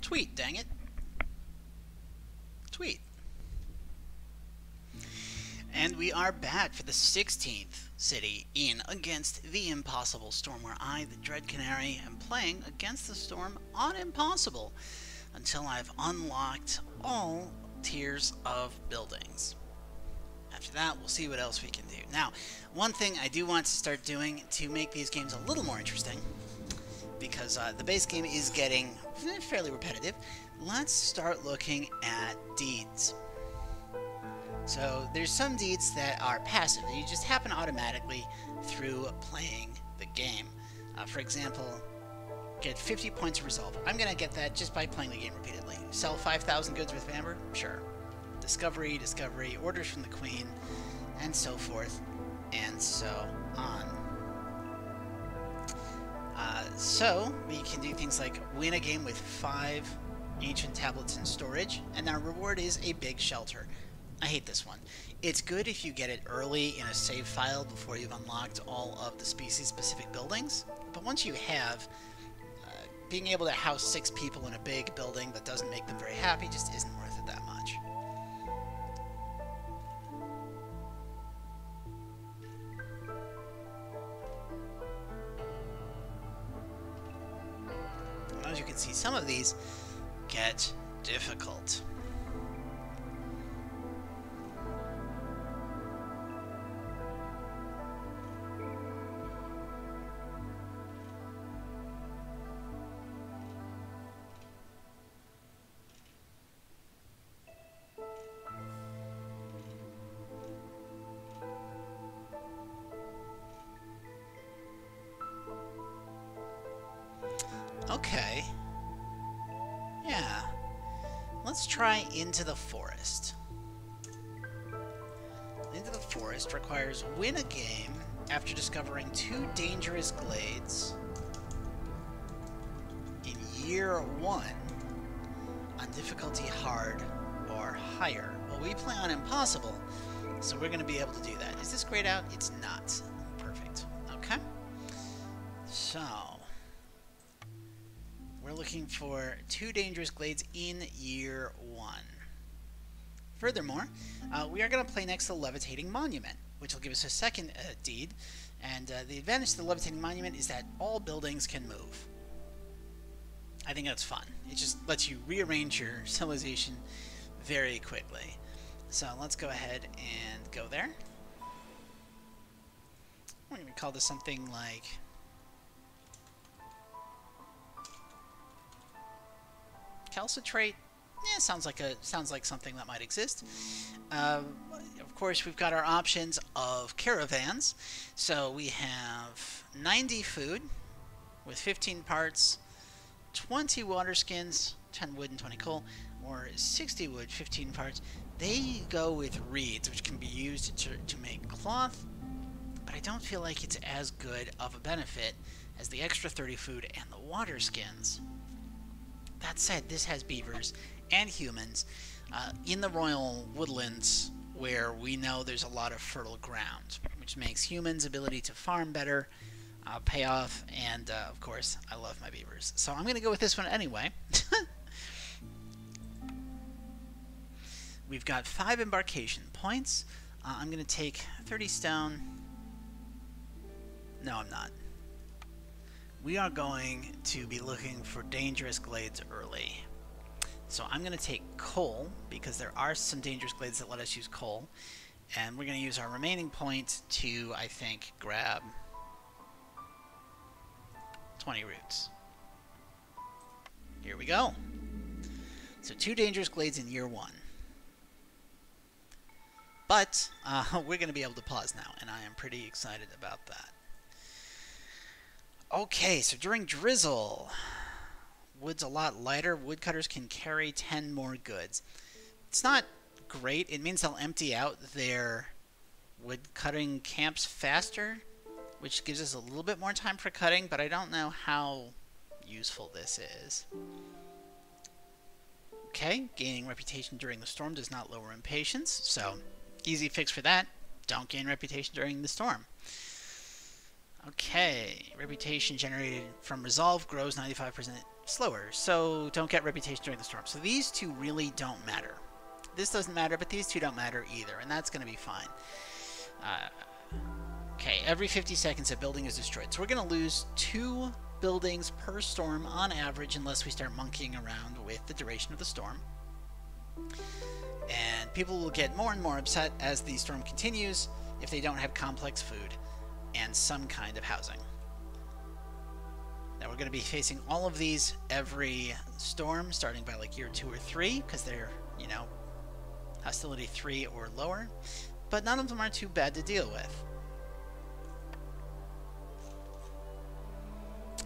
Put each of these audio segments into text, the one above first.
Tweet, dang it. Tweet. And we are back for the 16th city in Against the Impossible Storm, where I, the Dread Canary, am playing against the storm on Impossible until I've unlocked all tiers of buildings. After that, we'll see what else we can do. Now, one thing I do want to start doing to make these games a little more interesting, because the base game is getting fairly repetitive, let's start looking at deeds. So there's some deeds that are passive, that you just happen automatically through playing the game. For example, get 50 points of resolve. I'm going to get that just by playing the game repeatedly. Sell 5,000 goods with Amber? Sure. Discovery, orders from the Queen, and so forth, and so on. So we can do things like win a game with 5 ancient tablets in storage, and our reward is a big shelter. I hate this one. It's good if you get it early in a save file before you've unlocked all of the species-specific buildings, but once you have, being able to house 6 people in a big building that doesn't make them very happy just isn't worth it that much. And as you can see, some of these get difficult. Okay. Yeah. Let's try Into the Forest. Into the Forest requires win a game after discovering 2 dangerous glades in year 1 on difficulty hard or higher. Well, we play on Impossible, so we're going to be able to do that. Is this grayed out? It's not. Perfect. Okay. So we're looking for 2 dangerous glades in year 1. Furthermore, we are going to play next to the Levitating Monument, which will give us a second deed. And the advantage to the Levitating Monument is that all buildings can move. I think that's fun. It just lets you rearrange your civilization very quickly. So let's go ahead and go there. We're going to call this something like Calcitrate. Yeah, sounds like something that might exist. Of course, we've got our options of caravans. So we have 90 food with 15 parts, 20 water skins, 10 wood and 20 coal, or 60 wood, 15 parts. They go with reeds, which can be used to make cloth, but I don't feel like it's as good of a benefit as the extra 30 food and the water skins. That said, this has beavers and humans in the Royal Woodlands, where we know there's a lot of fertile ground, which makes humans' ability to farm better pay off, and of course, I love my beavers. So I'm going to go with this one anyway. We've got 5 embarkation points. I'm going to take 30 stone. No, I'm not. We are going to be looking for dangerous glades early. So I'm going to take coal, because there are some dangerous glades that let us use coal. And we're going to use our remaining point to, I think, grab 20 roots. Here we go. So 2 dangerous glades in year 1. But we're going to be able to pause now, and I am pretty excited about that. Okay, so during drizzle, wood's a lot lighter. Woodcutters can carry 10 more goods. It's not great. It means they'll empty out their wood-cutting camps faster, which gives us a little bit more time for cutting, but I don't know how useful this is. Okay, gaining reputation during the storm does not lower impatience, so easy fix for that. Don't gain reputation during the storm. Okay, reputation generated from resolve grows 95% slower, so don't get reputation during the storm. So these two really don't matter. This doesn't matter, but these two don't matter either, and that's going to be fine. Okay, every 50 seconds a building is destroyed. So we're going to lose 2 buildings per storm on average unless we start monkeying around with the duration of the storm. And people will get more and more upset as the storm continues if they don't have complex food and some kind of housing. Now we're going to be facing all of these every storm, starting by like year 2 or 3, because they're, you know, hostility 3 or lower, but none of them are too bad to deal with.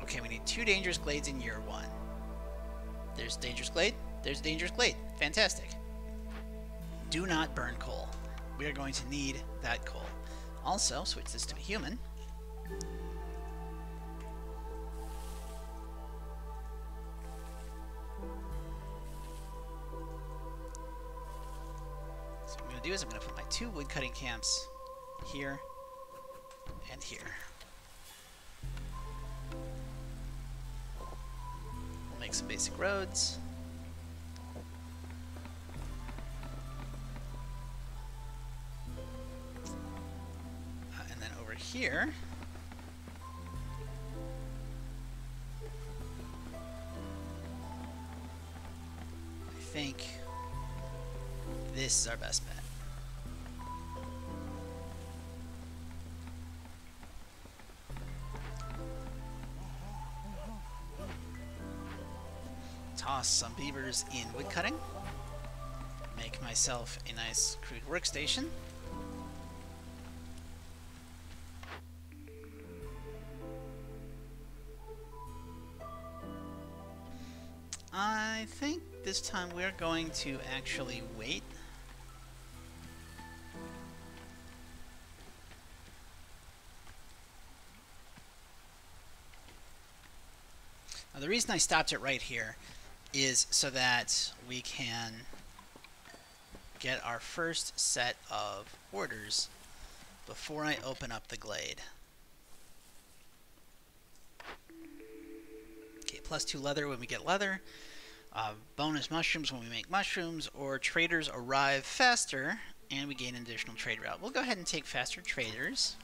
Okay, we need 2 dangerous glades in year 1. There's dangerous glade, there's dangerous glade. Fantastic. Do not burn coal. We are going to need that coal. Also, switch this to a human. So what I'm going to do is I'm going to put my 2 woodcutting camps here and here. We'll make some basic roads. Here, I think this is our best bet. Toss some beavers in woodcutting. Make myself a nice crude workstation. I think this time we're going to actually wait. Now, the reason I stopped it right here is so that we can get our first set of orders before I open up the glade. Okay, +2 leather when we get leather. Bonus mushrooms when we make mushrooms, or traders arrive faster and we gain an additional trade route. We'll go ahead and take faster traders.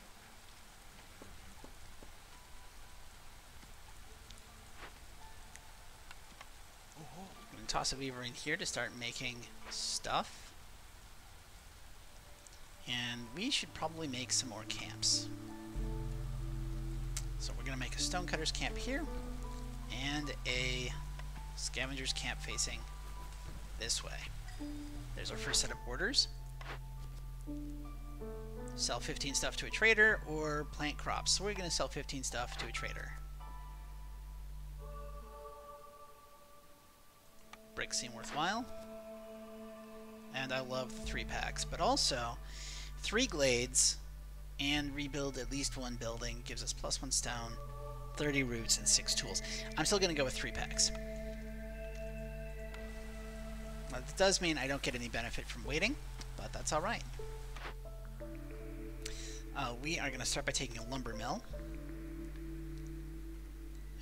I'm going to toss a weaver in here to start making stuff. And we should probably make some more camps. So we're going to make a stonecutter's camp here and a scavenger's camp facing this way. There's our first set of orders. Sell 15 stuff to a trader or plant crops. So we're going to sell 15 stuff to a trader. Bricks seem worthwhile. And I love the 3 packs, but also 3 glades and rebuild at least 1 building gives us +1 stone, 30 roots, and 6 tools. I'm still going to go with 3 packs. Now, that does mean I don't get any benefit from waiting, but that's alright. We are going to start by taking a lumber mill.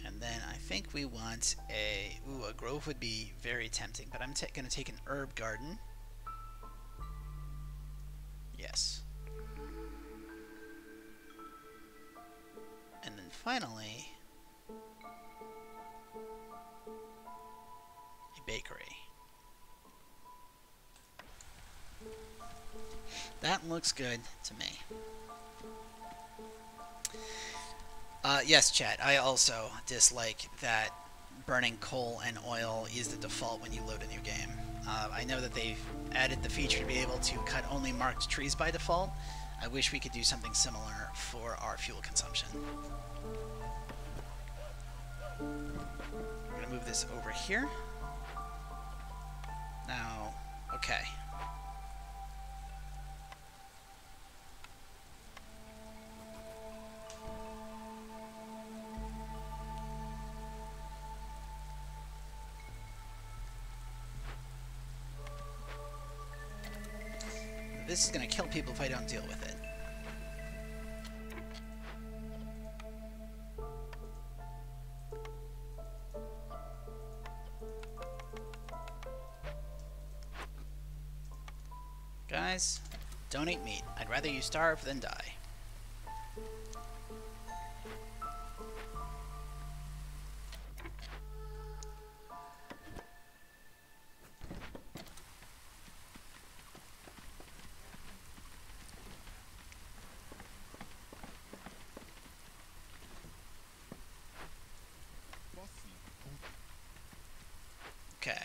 And then I think we want a... Ooh, a grove would be very tempting, but I'm going to take an herb garden. Yes. And then finally, a bakery. That looks good to me. Yes, chat, I also dislike that burning coal and oil is the default when you load a new game. I know that they've added the feature to be able to cut only marked trees by default. I wish we could do something similar for our fuel consumption. We're going to move this over here. Now, okay. This is going to kill people if I don't deal with it. guys, don't eat meat. I'd rather you starve than die. Okay.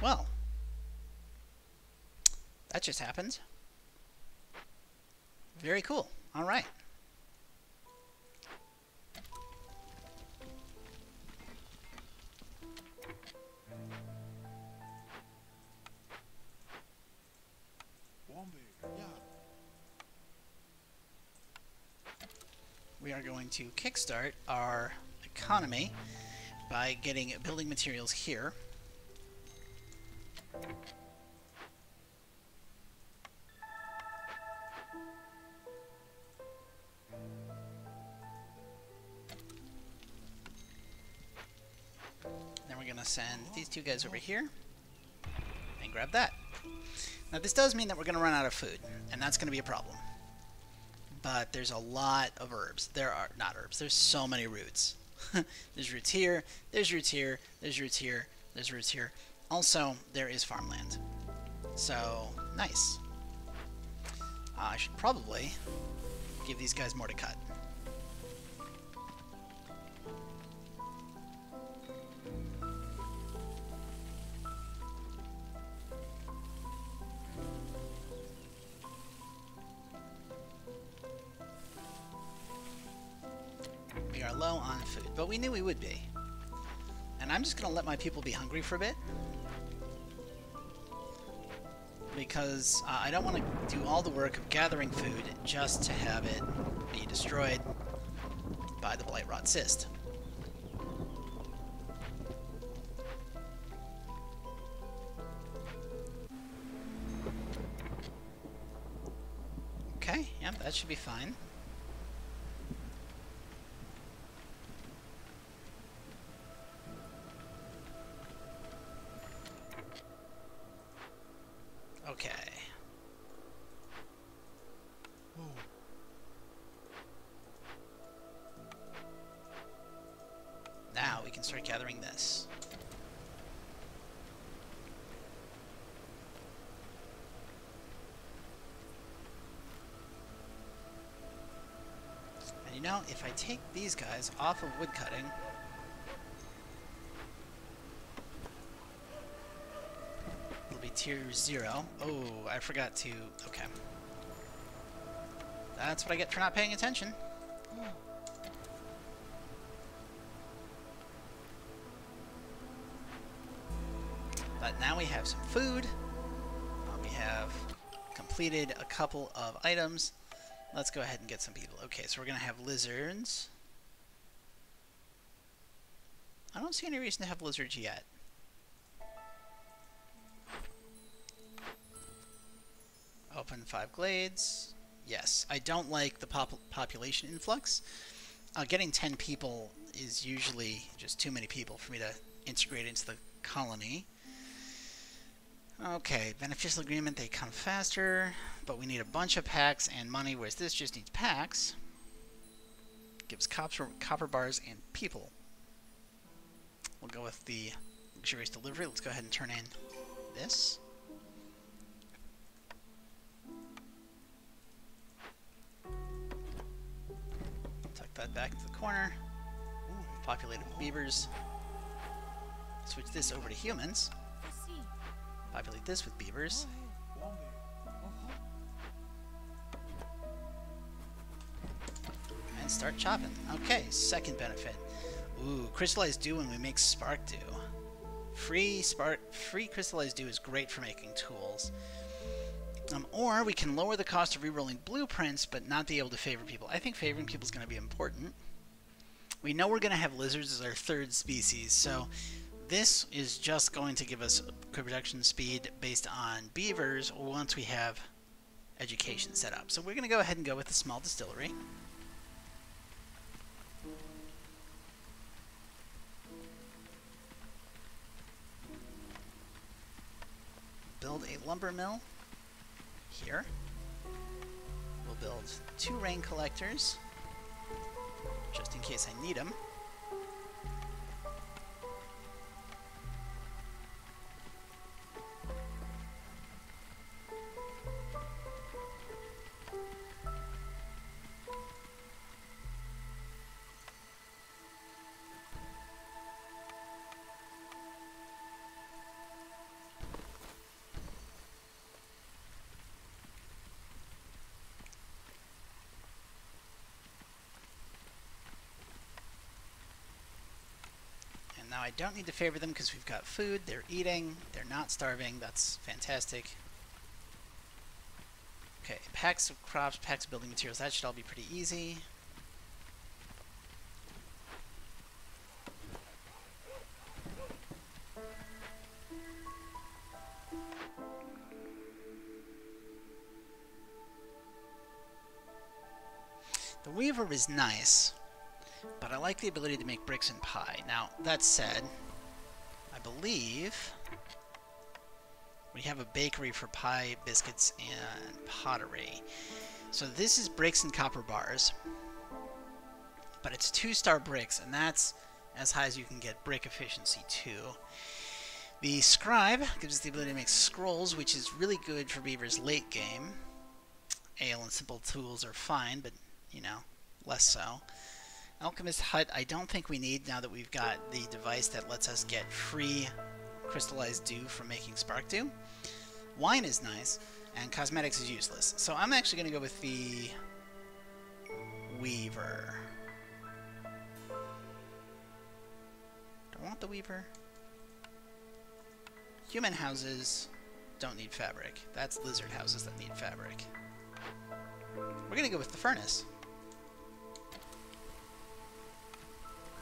Well, that just happened. Very cool. All right. We are going to kickstart our economy by getting building materials here. Then we're going to send these two guys over here and grab that. Now this does mean that we're going to run out of food, and that's going to be a problem. But there's a lot of herbs. There are not herbs. There's so many roots. There's roots here. There's roots here. There's roots here. There's roots here. Also, there is farmland. So nice. I should probably give these guys more to cut. We are low on food, but we knew we would be. And I'm just going to let my people be hungry for a bit. Because I don't want to do all the work of gathering food just to have it be destroyed by the Blightrot Cyst. Okay, yep, that should be fine. Okay. Now we can start gathering this. And you know, if I take these guys off of woodcutting, tier 0. Oh, I forgot to... Okay. That's what I get for not paying attention. But now we have some food. We have completed a couple of items. Let's go ahead and get some people. Okay, so we're going to have lizards. I don't see any reason to have lizards yet. Open 5 glades. Yes, I don't like the population influx. Getting 10 people is usually just too many people for me to integrate into the colony. Okay, beneficial agreement, they come faster, but we need a bunch of packs and money, whereas this just needs packs. Gives copper bars and people. We'll go with the luxurious delivery. Let's go ahead and turn in this. That back into the corner. Populated with beavers. Switch this over to humans. Populate this with beavers. And start chopping. Okay, second benefit. Ooh, crystallized dew when we make spark dew. Free crystallized dew is great for making tools. Or we can lower the cost of rerolling blueprints, but not be able to favor people. I think favoring people is going to be important. We know we're going to have lizards as our third species, so this is just going to give us quick production speed based on beavers once we have education set up. So we're going to go ahead and go with the small distillery. Build a lumber mill here. We'll build 2 rain collectors, just in case I need them. Now I don't need to favor them because we've got food, they're eating, they're not starving, that's fantastic. Okay, packs of crops, packs of building materials, that should all be pretty easy. The weaver is nice, but I like the ability to make bricks and pie. Now, that said, I believe we have a bakery for pie, biscuits, and pottery. So this is bricks and copper bars, but it's 2-star bricks, and that's as high as you can get brick efficiency too. The scribe gives us the ability to make scrolls, which is really good for beavers late game. Ale and simple tools are fine, but, you know, less so. Alchemist Hut, I don't think we need now that we've got the device that lets us get free crystallized dew from making spark dew. Wine is nice, and cosmetics is useless. So I'm actually going to go with the Weaver. Do I want the Weaver? Human houses don't need fabric. That's lizard houses that need fabric. We're going to go with the furnace.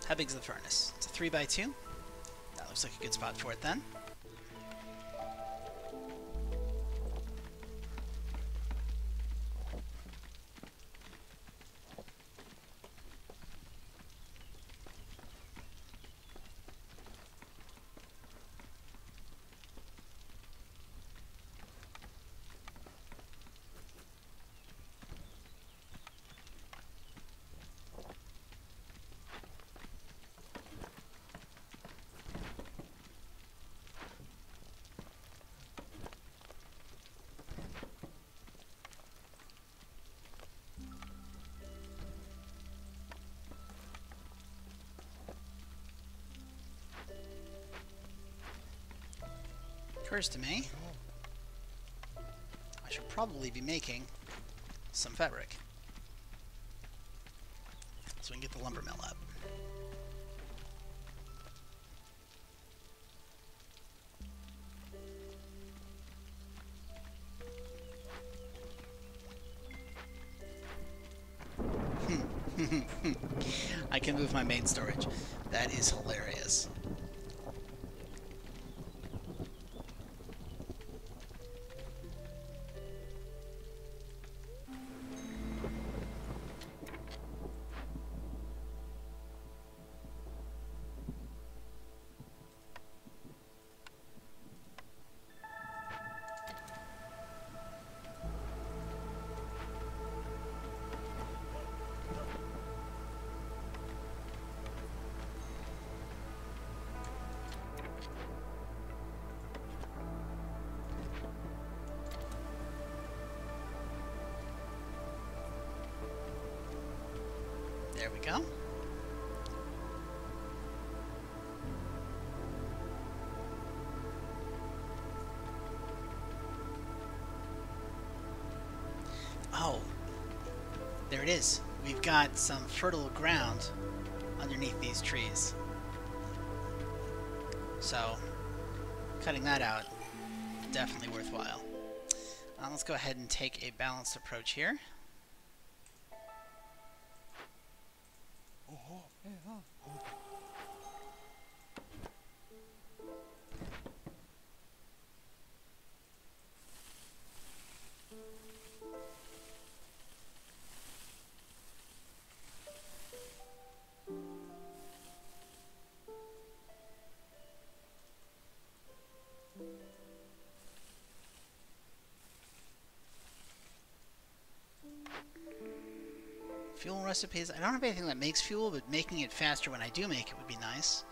How big is the furnace? It's a 3x2. That looks like a good spot for it then. Occurs to me, I should probably be making some fabric, so we can get the lumber mill up. I can move my main storage. That is hilarious. There we go. Oh, there it is. We've got some fertile ground underneath these trees. So, cutting that out, definitely worthwhile. Let's go ahead and take a balanced approach here. Fuel recipes. I don't have anything that makes fuel, but making it faster when I do make it would be nice.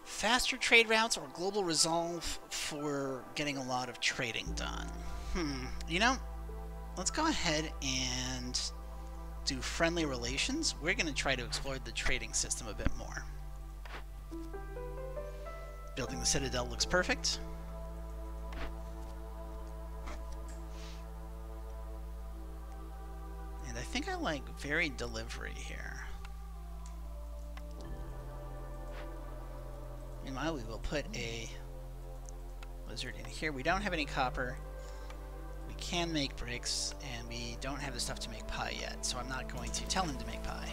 Faster trade routes or global resolve for getting a lot of trading done. You know, let's go ahead and do friendly relations. We're going to try to explore the trading system a bit more. Building the Citadel looks perfect. And I think I like varied delivery here. Meanwhile, we will put a lizard in here. We don't have any copper. We can make bricks, and we don't have the stuff to make pie yet, so I'm not going to tell him to make pie.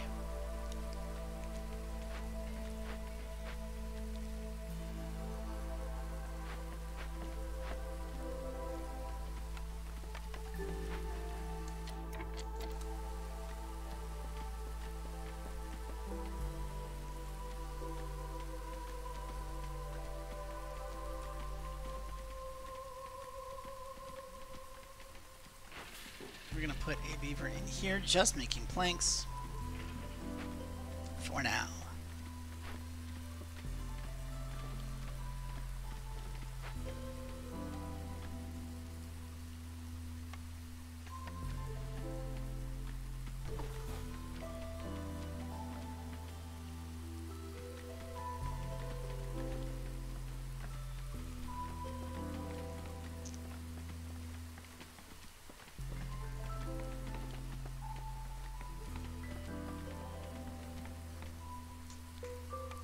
We're going to put a beaver in here, just making planks for now.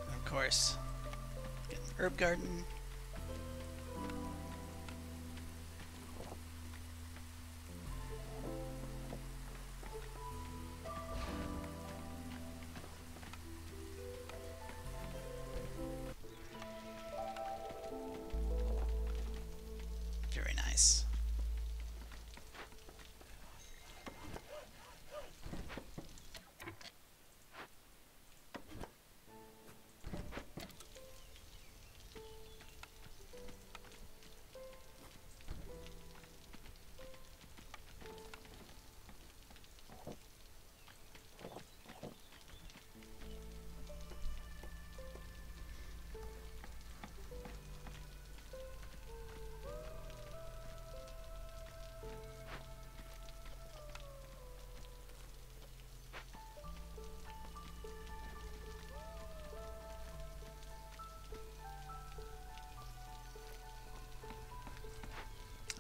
Of course, get an herb garden. Very nice.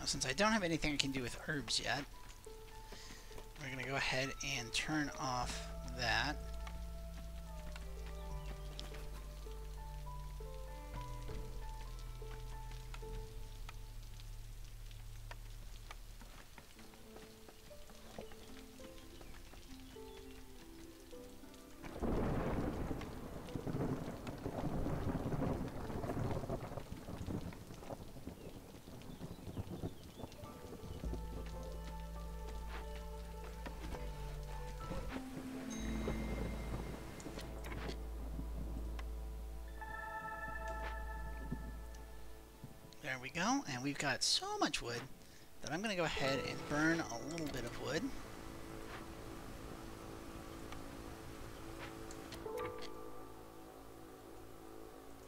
Since I don't have anything I can do with herbs yet, we're going to go ahead and turn off that. There we go, and we've got so much wood that I'm going to go ahead and burn a little bit of wood.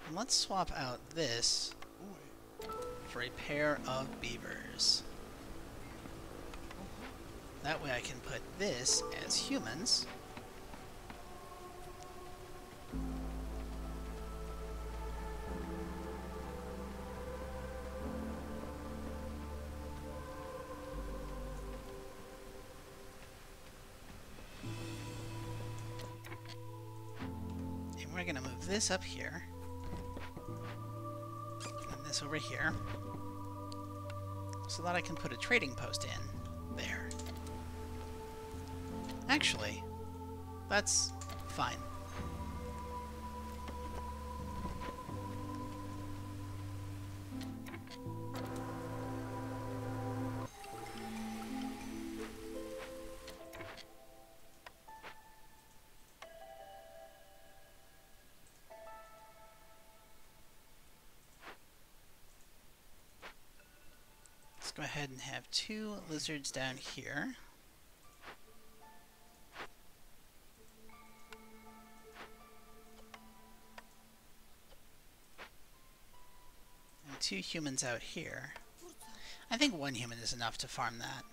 And let's swap out this for a pair of beavers. That way I can put this as humans. We're going to move this up here, and this over here, so that I can put a trading post in there. Actually, that's fine. Go ahead and have 2 lizards down here. 2 humans out here. I think 1 human is enough to farm that.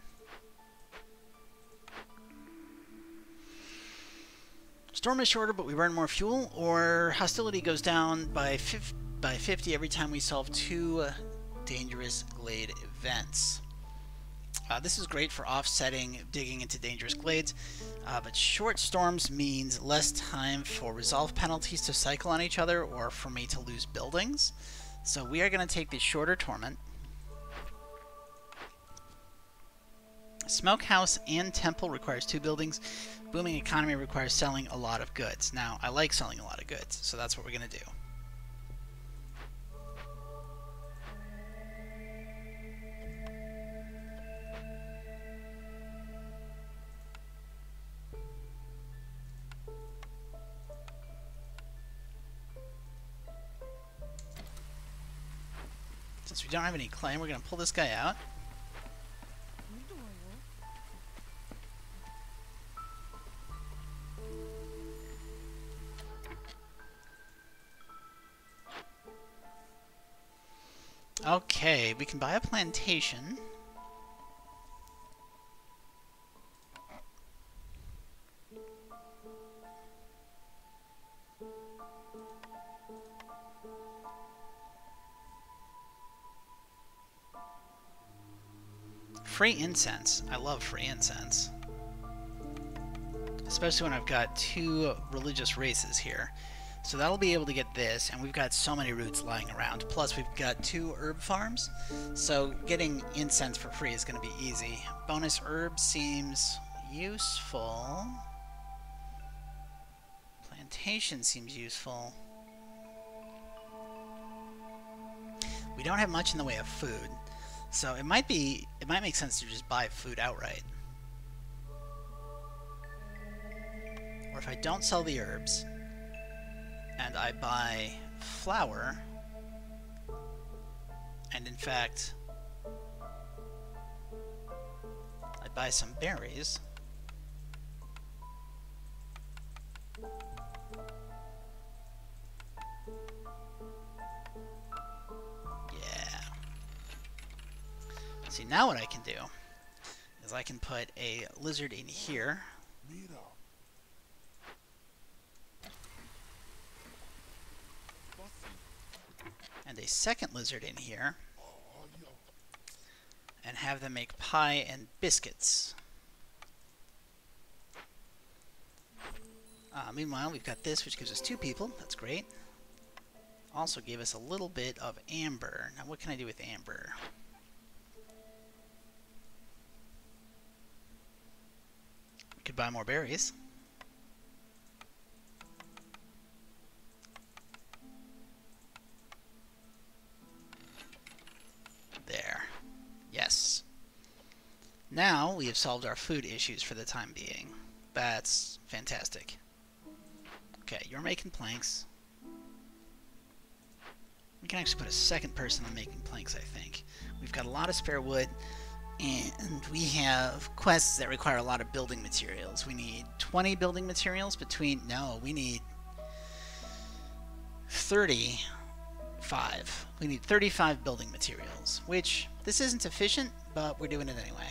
Storm is shorter, but we burn more fuel, or hostility goes down by 50 every time we solve 2 dangerous glade events. This is great for offsetting digging into dangerous glades, but short storms means less time for resolve penalties to cycle on each other or for me to lose buildings. So we are going to take the shorter torment. Smokehouse and temple requires 2 buildings. Booming economy requires selling a lot of goods. Now, I like selling a lot of goods, so that's what we're going to do. Since we don't have any claim, we're going to pull this guy out. Okay, we can buy a plantation. Free incense. I love free incense. Especially when I've got 2 religious races here. So that'll be able to get this, and we've got so many roots lying around. Plus we've got 2 herb farms, so getting incense for free is going to be easy. Bonus herb seems useful. Plantation seems useful. We don't have much in the way of food, so it might make sense to just buy food outright. Or if I don't sell the herbs, and I buy flour, and in fact, I buy some berries. Yeah. See, now what I can do is I can put a lizard in here. And a second lizard in here, and have them make pie and biscuits. Meanwhile, we've got this, which gives us 2 people. That's great. Also gave us a little bit of amber. Now, what can I do with amber? We could buy more berries. There. Yes. Now we have solved our food issues for the time being. That's fantastic. Okay, you're making planks. We can actually put a second person on making planks, I think. We've got a lot of spare wood, and we have quests that require a lot of building materials. We need 20 building materials between... No, we need 35. We need 35 building materials, which this isn't efficient, but we're doing it anyway.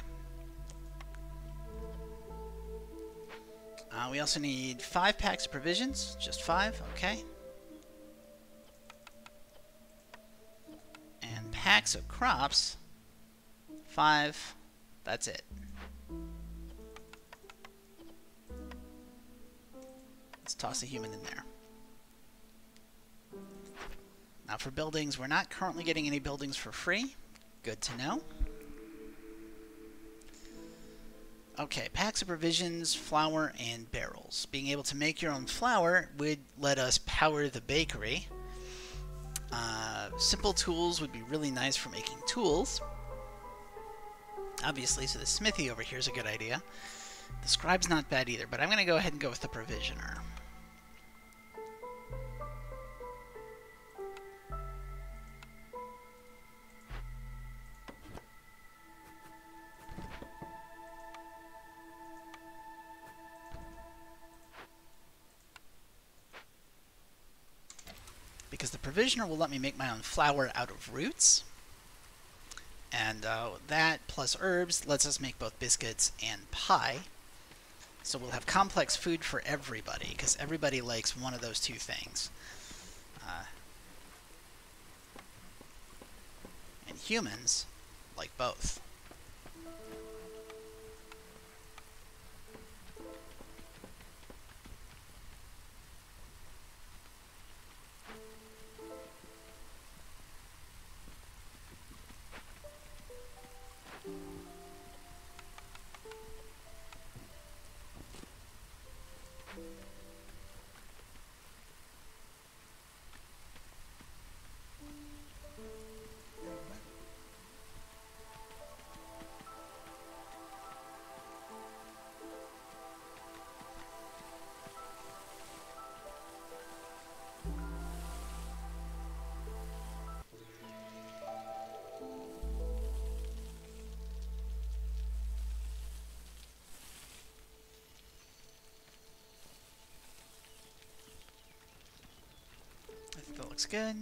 We also need 5 packs of provisions, just 5, okay. And packs of crops, 5, that's it. Let's toss a human in there. Now for buildings, we're not currently getting any buildings for free. Good to know. Okay, packs of provisions, flour, and barrels. Being able to make your own flour would let us power the bakery. Simple tools would be really nice for making tools. Obviously, so the smithy over here is a good idea. The scribe's not bad either, but I'm going to go ahead and go with the provisioner. because the provisioner will let me make my own flour out of roots. And that plus herbs lets us make both biscuits and pie. So we'll have complex food for everybody, because everybody likes one of those two things. And humans like both. I think that looks good.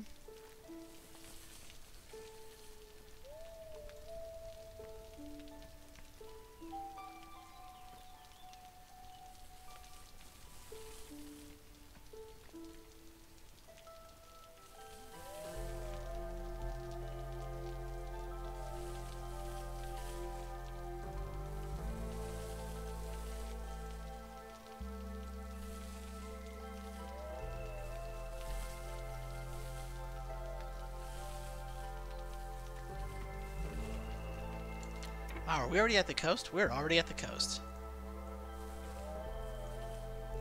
Wow, are we already at the coast? We're already at the coast.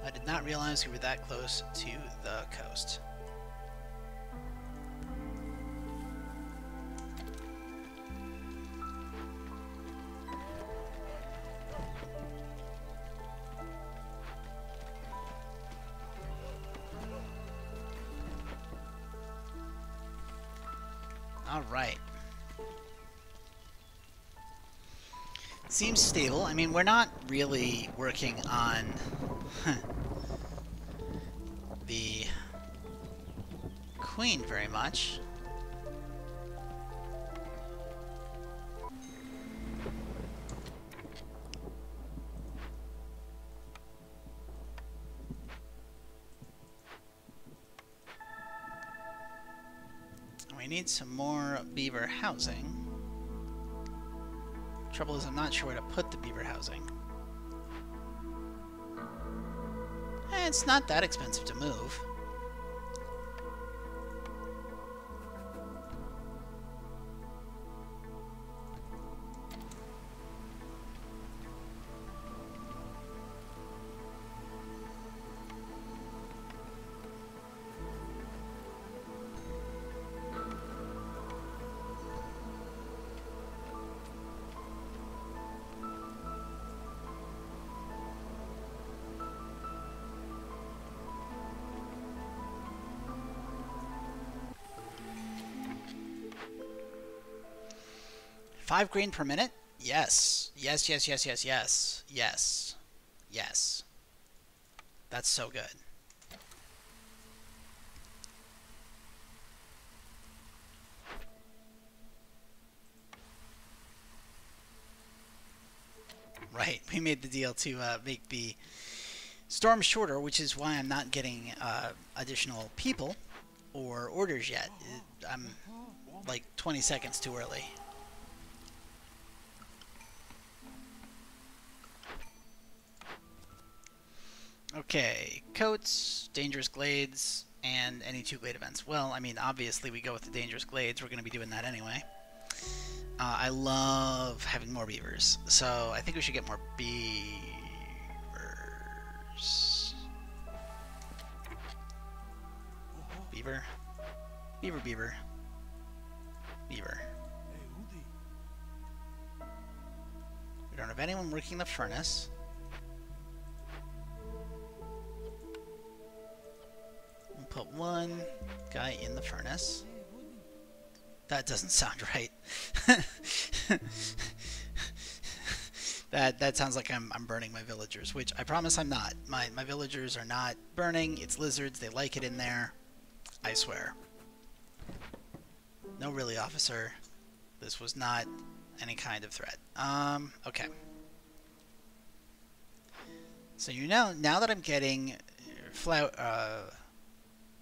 I did not realize we were that close to the coast. All right. Seems stable. I mean, we're not really working on the queen very much. We need some more beaver housing. Trouble is, I'm not sure where to put the beaver housing. It's not that expensive to move. Five grain per minute? Yes. Yes, yes, yes, yes, yes. Yes. Yes. That's so good. Right, we made the deal to make the storm shorter, which is why I'm not getting additional people or orders yet. I'm like 20 seconds too early. Okay, coats, dangerous glades, and any 2 glade events. Well, I mean, obviously we go with the dangerous glades. We're going to be doing that anyway. I love having more beavers, so I think we should get more beavers. Beaver. Beaver, beaver. Beaver. We don't have anyone working the furnace. We'll put one guy in the furnace. That doesn't sound right. That sounds like I'm burning my villagers, which I promise I'm not. My villagers are not burning. It's lizards. They like it in there. I swear. No, really, officer. This was not any kind of threat. Okay. So you know, now that I'm getting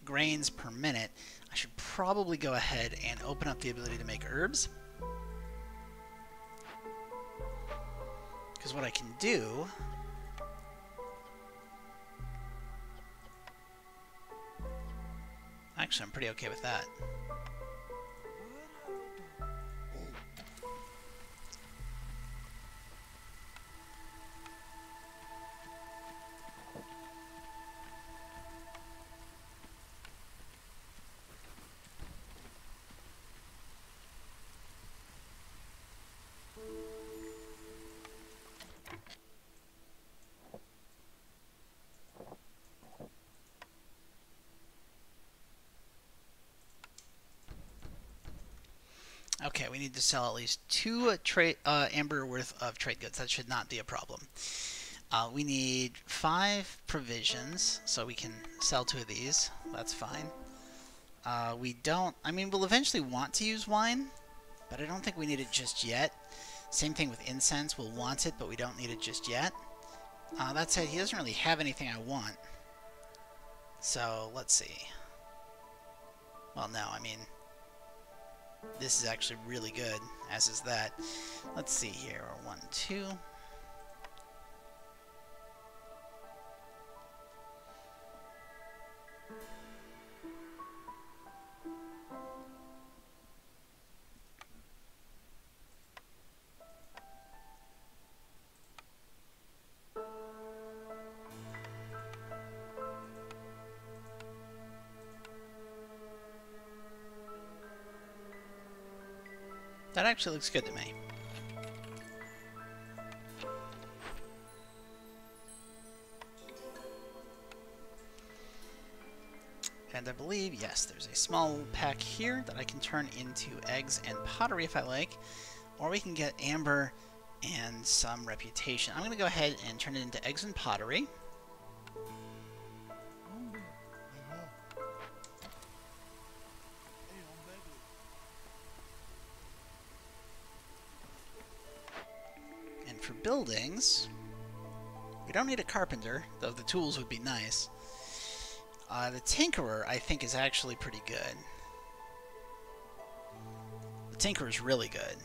grains per minute, I should probably go ahead and open up the ability to make herbs. Because what I can do... Actually, I'm pretty okay with that. Okay, we need to sell at least 2 amber worth of trade goods. That should not be a problem. We need 5 provisions, so we can sell 2 of these. That's fine. We don't... I mean, we'll eventually want to use wine, but I don't think we need it just yet. Same thing with incense. We'll want it, but we don't need it just yet. That said, he doesn't really have anything I want. So, let's see. Well, no, I mean... This is actually really good, as is that. Let's see here. 1, 2... That actually looks good to me. And I believe, yes, there's a small pack here that I can turn into eggs and pottery if I like. Or we can get amber and some reputation. I'm going to go ahead and turn it into eggs and pottery. For buildings, we don't need a carpenter, though the tools would be nice. The tinkerer, I think, is actually pretty good. The tinkerer is really good.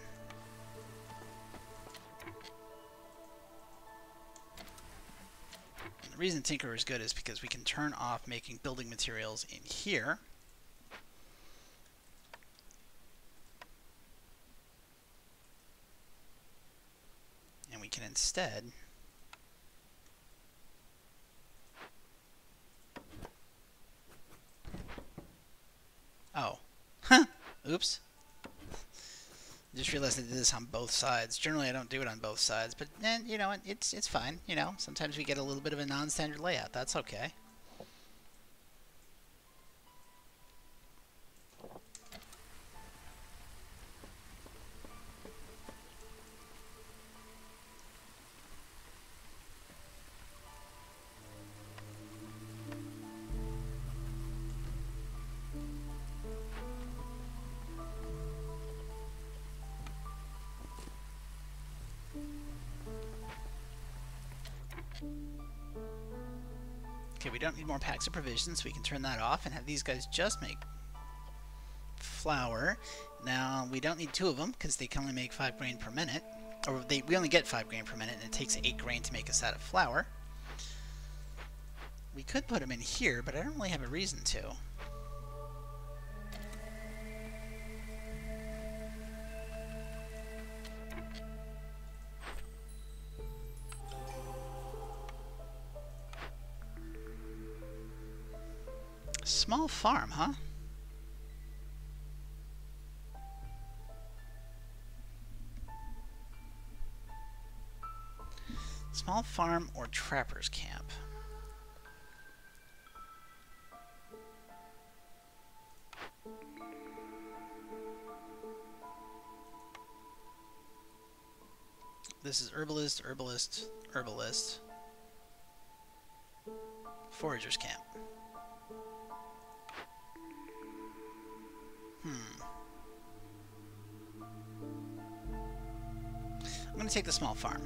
And the reason tinkerer is good is because we can turn off making building materials in here. We can instead oops. Just realized I did this on both sides. Generally I don't do it on both sides, but you know, it's fine, you know. Sometimes we get a little bit of a non-standard layout. That's okay. Okay, we don't need more packs of provisions, so we can turn that off and have these guys just make flour. Now, we don't need 2 of them, because they can only make 5 grain per minute. Or we only get 5 grain per minute, and it takes 8 grain to make a set of flour. We could put them in here, but I don't really have a reason to. Small farm, huh? Small farm or trapper's camp? This is herbalist, herbalist, herbalist. Forager's camp. I'm going to take the small farm.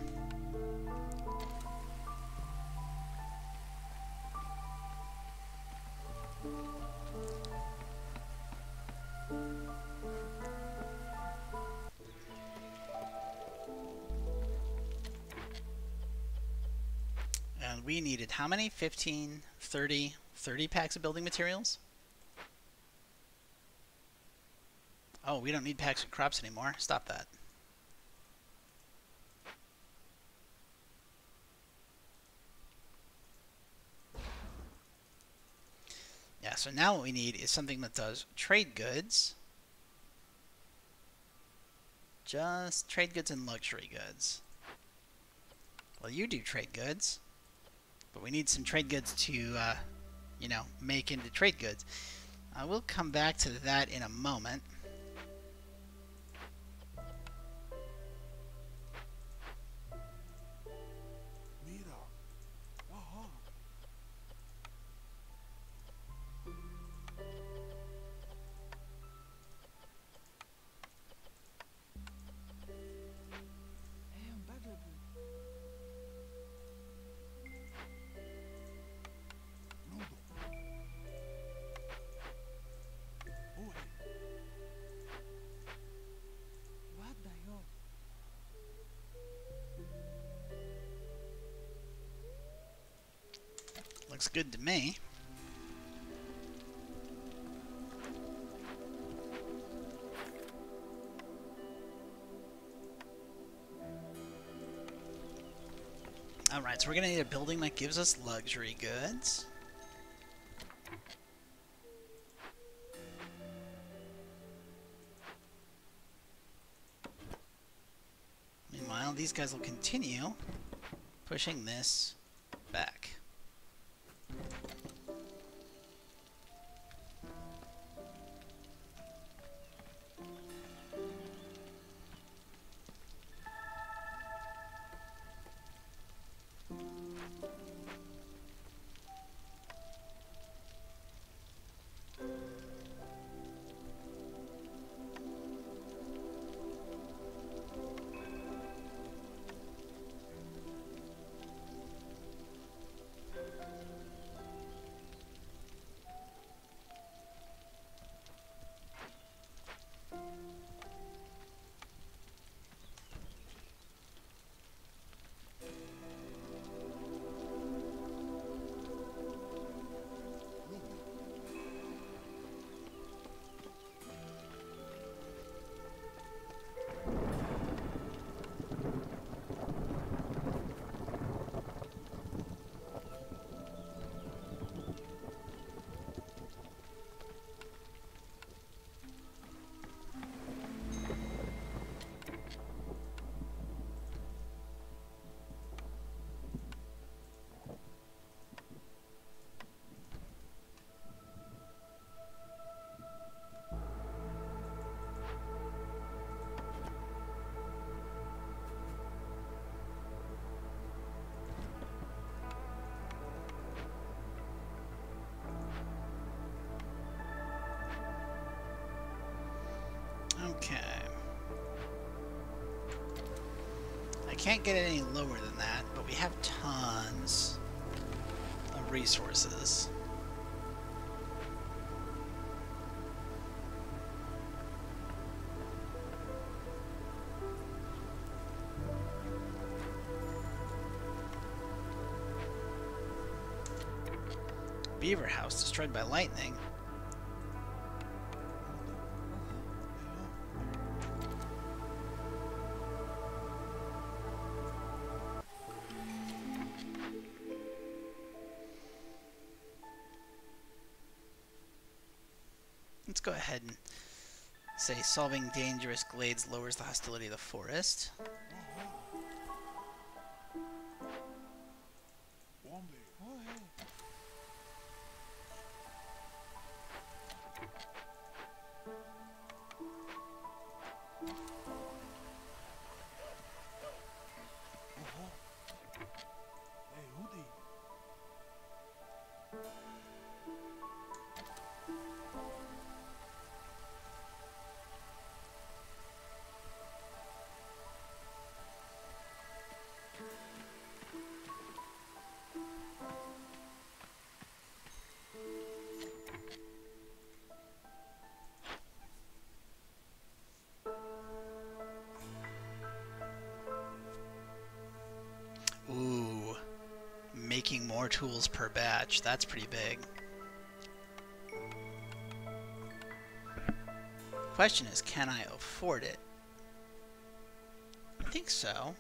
And we needed how many? 15, 30, 30 packs of building materials? Oh, we don't need packs of crops anymore. Stop that. Yeah, so now what we need is something that does trade goods. Just trade goods and luxury goods. Well, you do trade goods. But we need some trade goods to, you know, make into trade goods. We'll come back to that in a moment. Looks good to me. Alright, so we're going to need a building that gives us luxury goods. Meanwhile, these guys will continue pushing this back. Okay. I can't get it any lower than that, but we have tons of resources. Beaver house destroyed by lightning. Let's go ahead and say solving dangerous glades lowers the hostility of the forest. making more tools per batch. That's pretty big. Question is, can I afford it? I think so.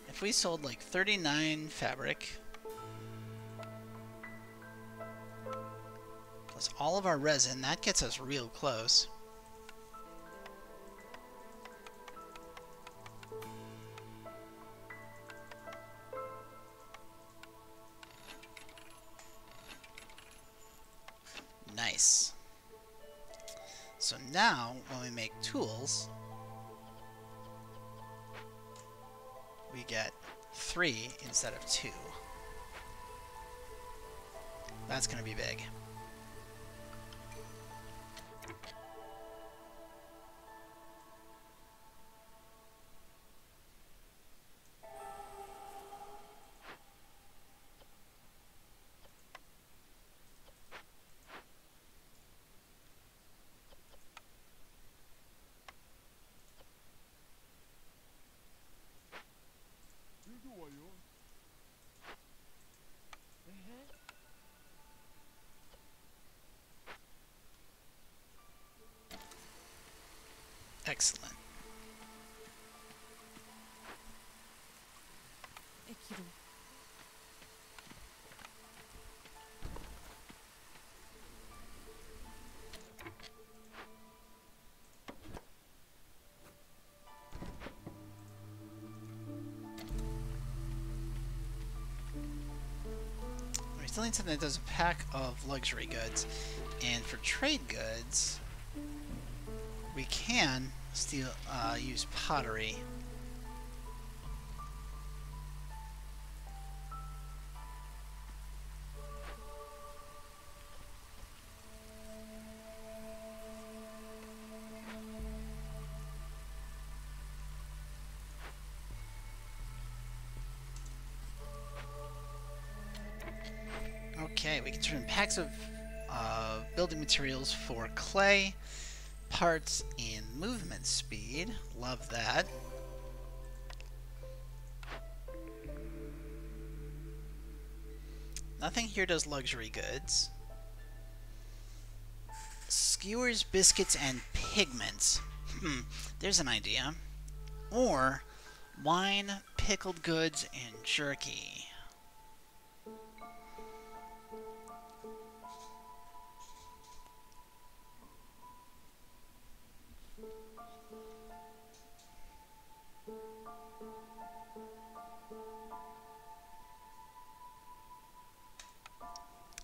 If we sold like 39 fabric plus all of our resin, that gets us real close. Nice. So now, when we make tools, we get 3 instead of 2. That's going to be big. Excellent. We still need something that does a pack of luxury goods. And for trade goods, we can still use pottery. Okay, we can turn in packs of building materials for clay, parts, and movement speed. Love that. Nothing here does luxury goods. Skewers, biscuits, and pigments. There's an idea. Or wine, pickled goods, and jerky.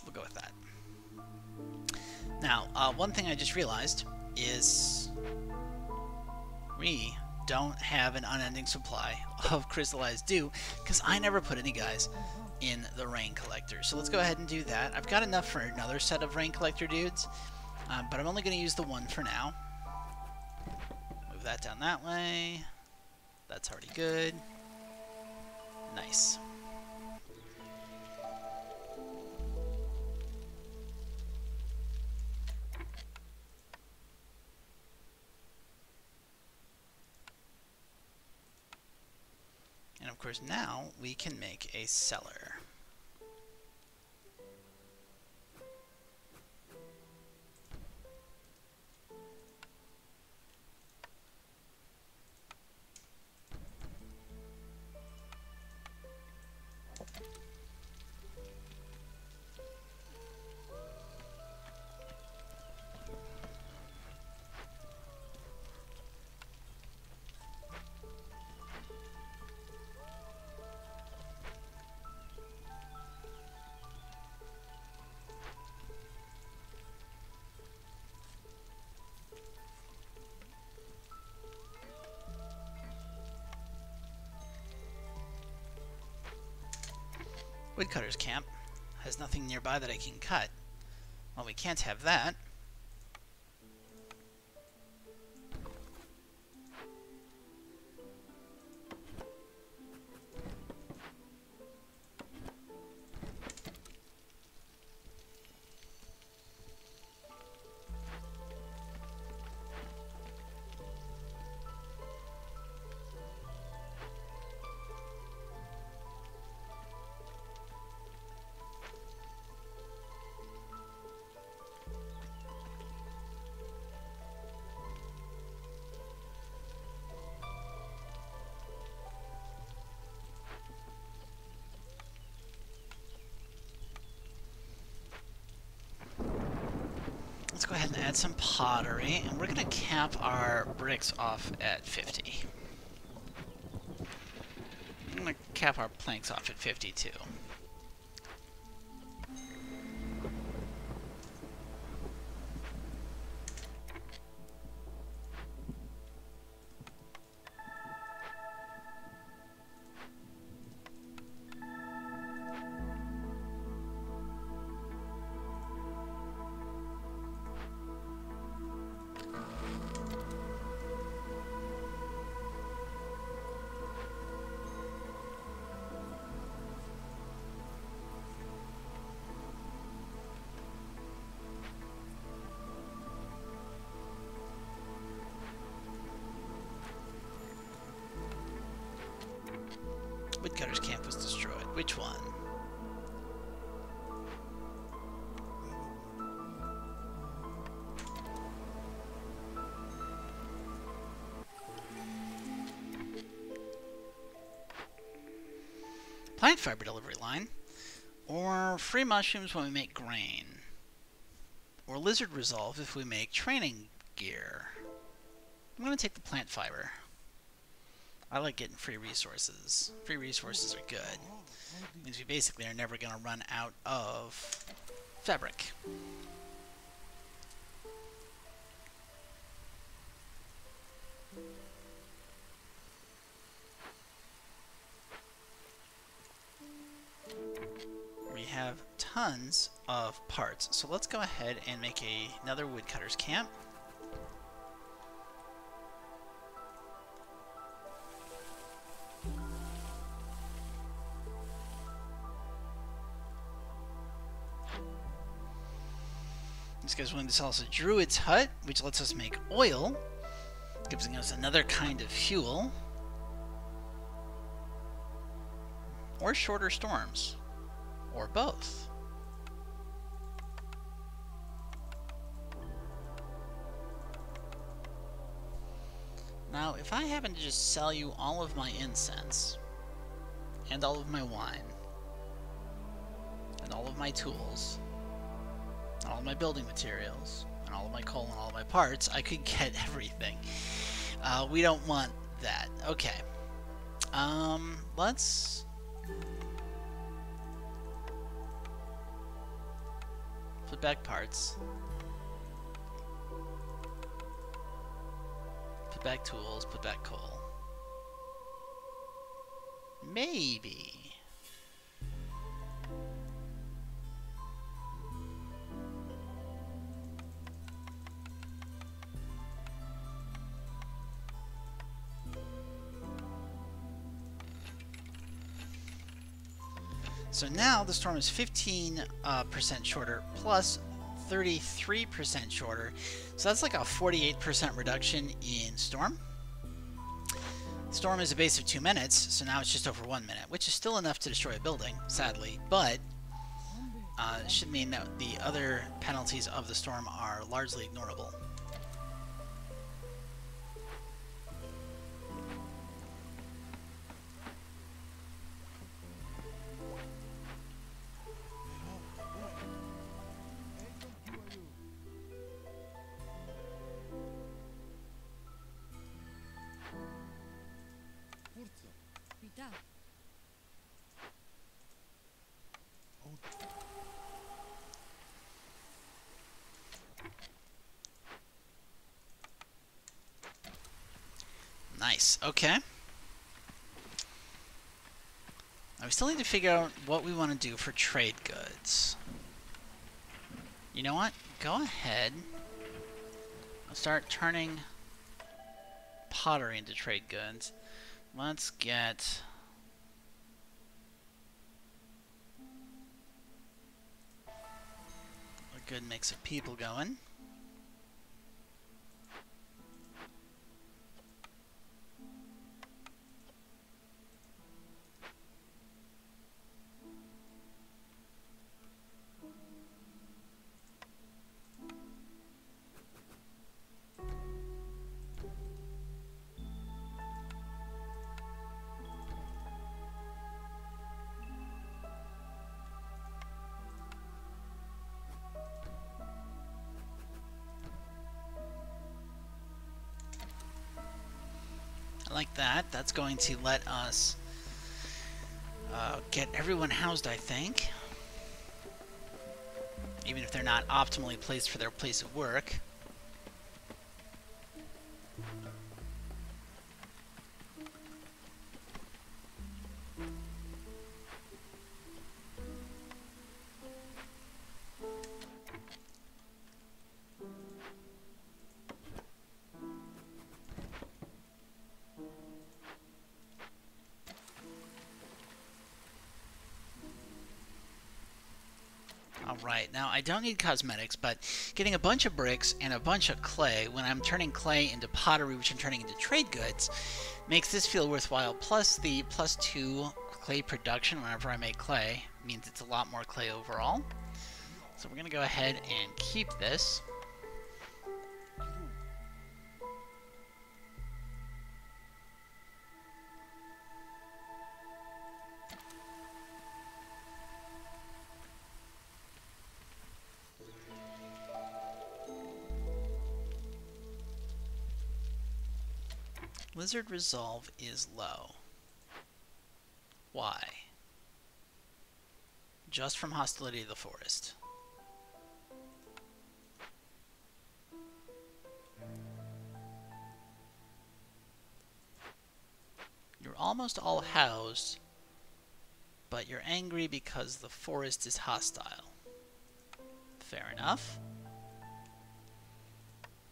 We'll go with that. Now, one thing I just realized is we don't have an unending supply of crystallized dew because I never put any guys in the rain collector. So let's go ahead and do that. I've got enough for another set of rain collector dudes, but I'm only going to use the one for now. Move that down that way. That's already good. Nice. And of course now we can make a cellar. Woodcutter's camp has nothing nearby that I can cut. Well, we can't have that. and add some pottery, and we're going to cap our bricks off at 50. I'm going to cap our planks off at 50 too. Woodcutter's camp was destroyed. Which one? Plant fiber delivery line. Or free mushrooms when we make grain. Or lizard resolve if we make training gear. I'm going to take the plant fiber. I like getting free resources. Free resources are good. Means we basically are never going to run out of fabric. We have tons of parts. So let's go ahead and make another woodcutter's camp. This guy's willing to sell us a druid's hut, which lets us make oil, giving us another kind of fuel, or shorter storms, or both. Now, if I happen to just sell you all of my incense, and all of my wine, and all of my tools, all of my building materials, and all of my coal and all of my parts, I could get everything. We don't want that. Okay. Let's... put back parts. Put back tools, put back coal. Maybe. So now the storm is 15% shorter plus 33% shorter. So that's like a 48% reduction in storm. Storm is a base of 2 minutes, so now it's just over 1 minute, which is still enough to destroy a building, sadly, but it should mean that the other penalties of the storm are largely ignorable. Nice. Okay. Now we still need to figure out what we want to do for trade goods. You know what? Go ahead. Let's start turning pottery into trade goods. Let's get... a good mix of people going. like that. That's going to let us get everyone housed, I think. Even if they're not optimally placed for their place of work. Alright, now I don't need cosmetics, but getting a bunch of bricks and a bunch of clay when I'm turning clay into pottery, which I'm turning into trade goods, makes this feel worthwhile. Plus the +2 clay production whenever I make clay means it's a lot more clay overall. So we're going to go ahead and keep this. Lizard resolve is low. Why? Just from hostility to the forest. You're almost all housed, but you're angry because the forest is hostile. Fair enough.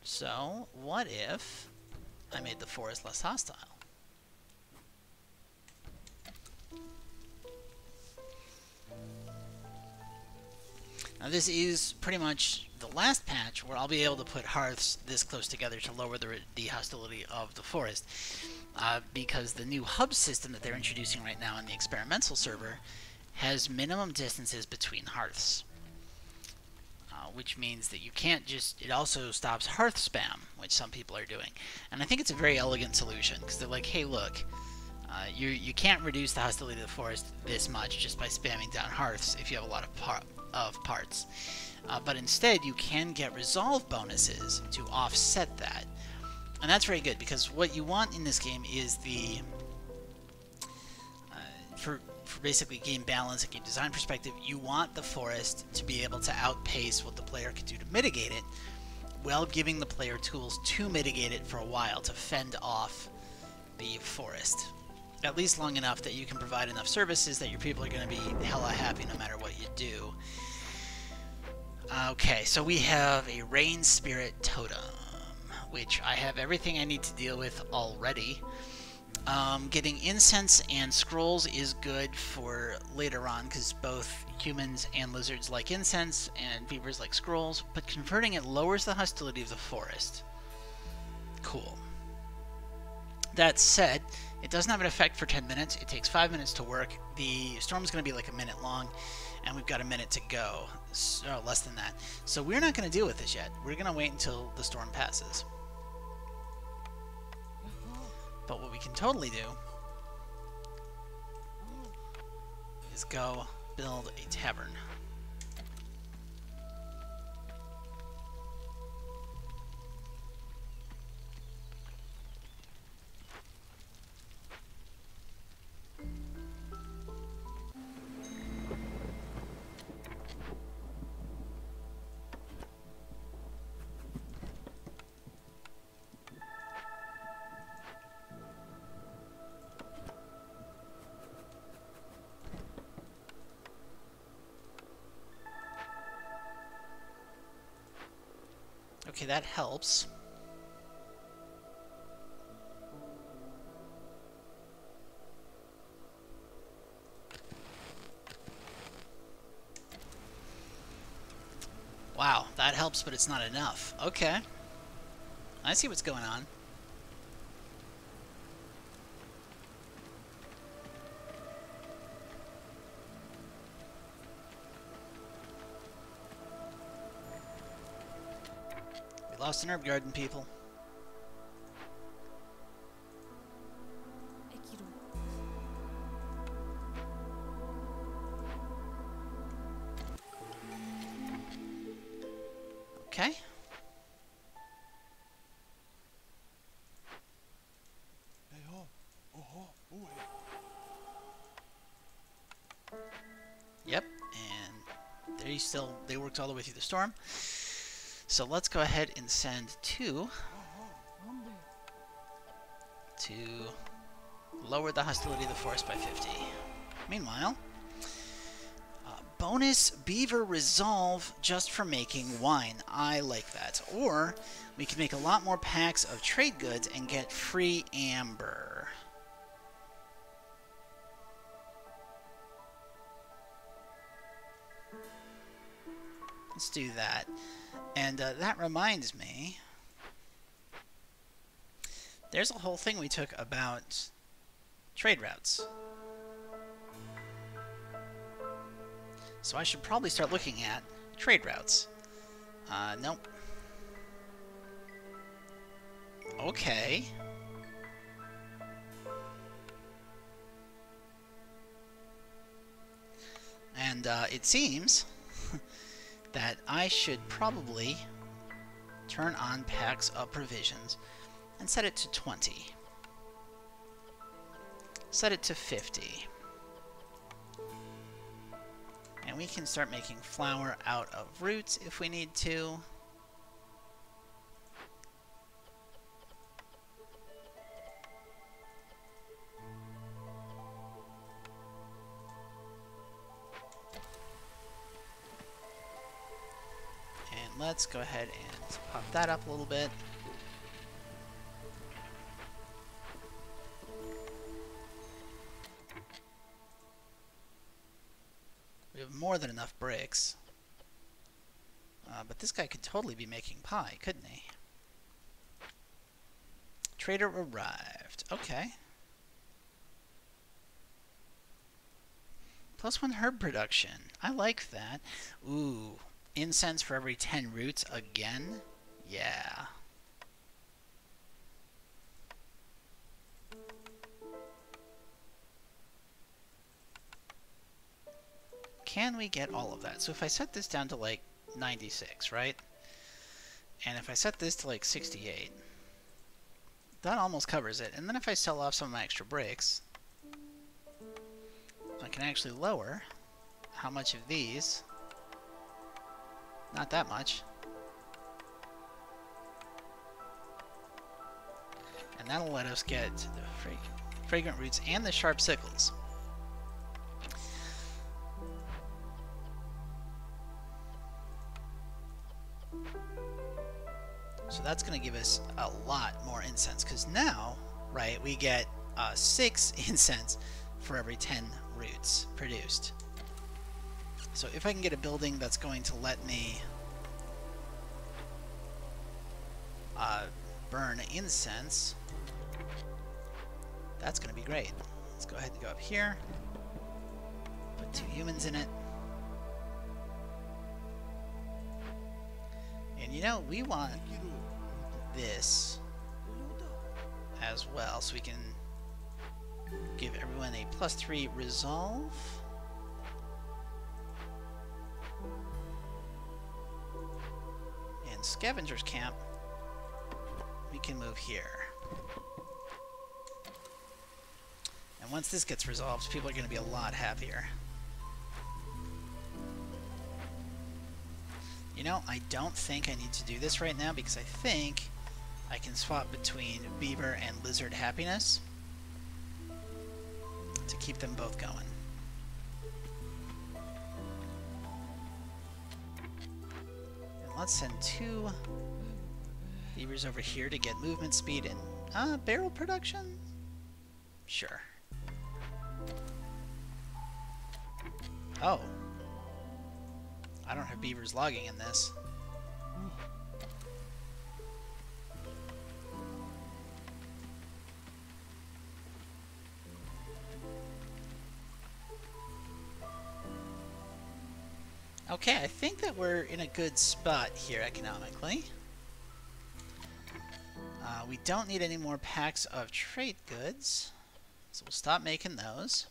So, what if I made the forest less hostile? Now this is pretty much the last patch where I'll be able to put hearths this close together to lower the hostility of the forest. Because the new hub system that they're introducing right now in the experimental server has minimum distances between hearths. Which means that you can't just... It also stops hearth spam, which some people are doing. And I think it's a very elegant solution, because they're like, hey, look, you can't reduce the hostility of the forest this much just by spamming down hearths if you have a lot of parts. But instead, you can get resolve bonuses to offset that. And that's very good, because what you want in this game is the... For basically game balance and game design perspective, you want the forest to be able to outpace what the player can do to mitigate it, while giving the player tools to mitigate it for a while, to fend off the forest. At least long enough that you can provide enough services that your people are going to be hella happy no matter what you do. Okay, so we have a Rain Spirit Totem, which I have everything I need to deal with already. Getting incense and scrolls is good for later on, because both humans and lizards like incense and beavers like scrolls, but converting it lowers the hostility of the forest. Cool. That said, it doesn't have an effect for 10 minutes. It takes 5 minutes to work. The storm's going to be like a minute long, and we've got a minute to go. So, less than that. So we're not going to deal with this yet. We're going to wait until the storm passes. But what we can totally do is go build a tavern. Okay, that helps. Wow, that helps, but it's not enough. Okay. I see what's going on. We lost an herb garden, people. Okay. Yep, and they worked all the way through the storm. So let's go ahead and send 2 to lower the hostility of the forest by 50. Meanwhile, bonus beaver resolve just for making wine. I like that. Or we can make a lot more packs of trade goods and get free amber. Let's do that. And that reminds me, there's a whole thing we took about trade routes. So I should probably start looking at trade routes. Nope. Okay. And it seems that I should probably turn on packs of provisions and set it to 20. Set it to 50. And we can start making flour out of roots if we need to. And let's go ahead and pop that up a little bit. We have more than enough bricks. But this guy could totally be making pie, couldn't he? Trader arrived. Okay. +1 herb production. I like that. Ooh. Incense for every 10 roots again? Yeah. Can we get all of that? So if I set this down to like 96, right? And if I set this to like 68, that almost covers it. And then if I sell off some of my extra bricks, I can actually lower how much of these. Not that much. And that'll let us get the fragrant roots and the sharp sickles. So that's going to give us a lot more incense, because now, right, we get 6 incense for every 10 roots produced. So if I can get a building that's going to let me burn incense, that's going to be great. Let's go ahead and go up here, put 2 humans in it. And you know, we want this as well, so we can give everyone a +3 resolve. And Scavenger's Camp, we can move here. And once this gets resolved, people are going to be a lot happier. You know, I don't think I need to do this right now, because I think I can swap between Beaver and Lizard Happiness to keep them both going. And let's send 2 Beavers over here to get movement speed and barrel production? Sure. Oh. I don't have beavers logging in this. Okay, I think that we're in a good spot here economically. We don't need any more packs of trade goods, so we'll stop making those.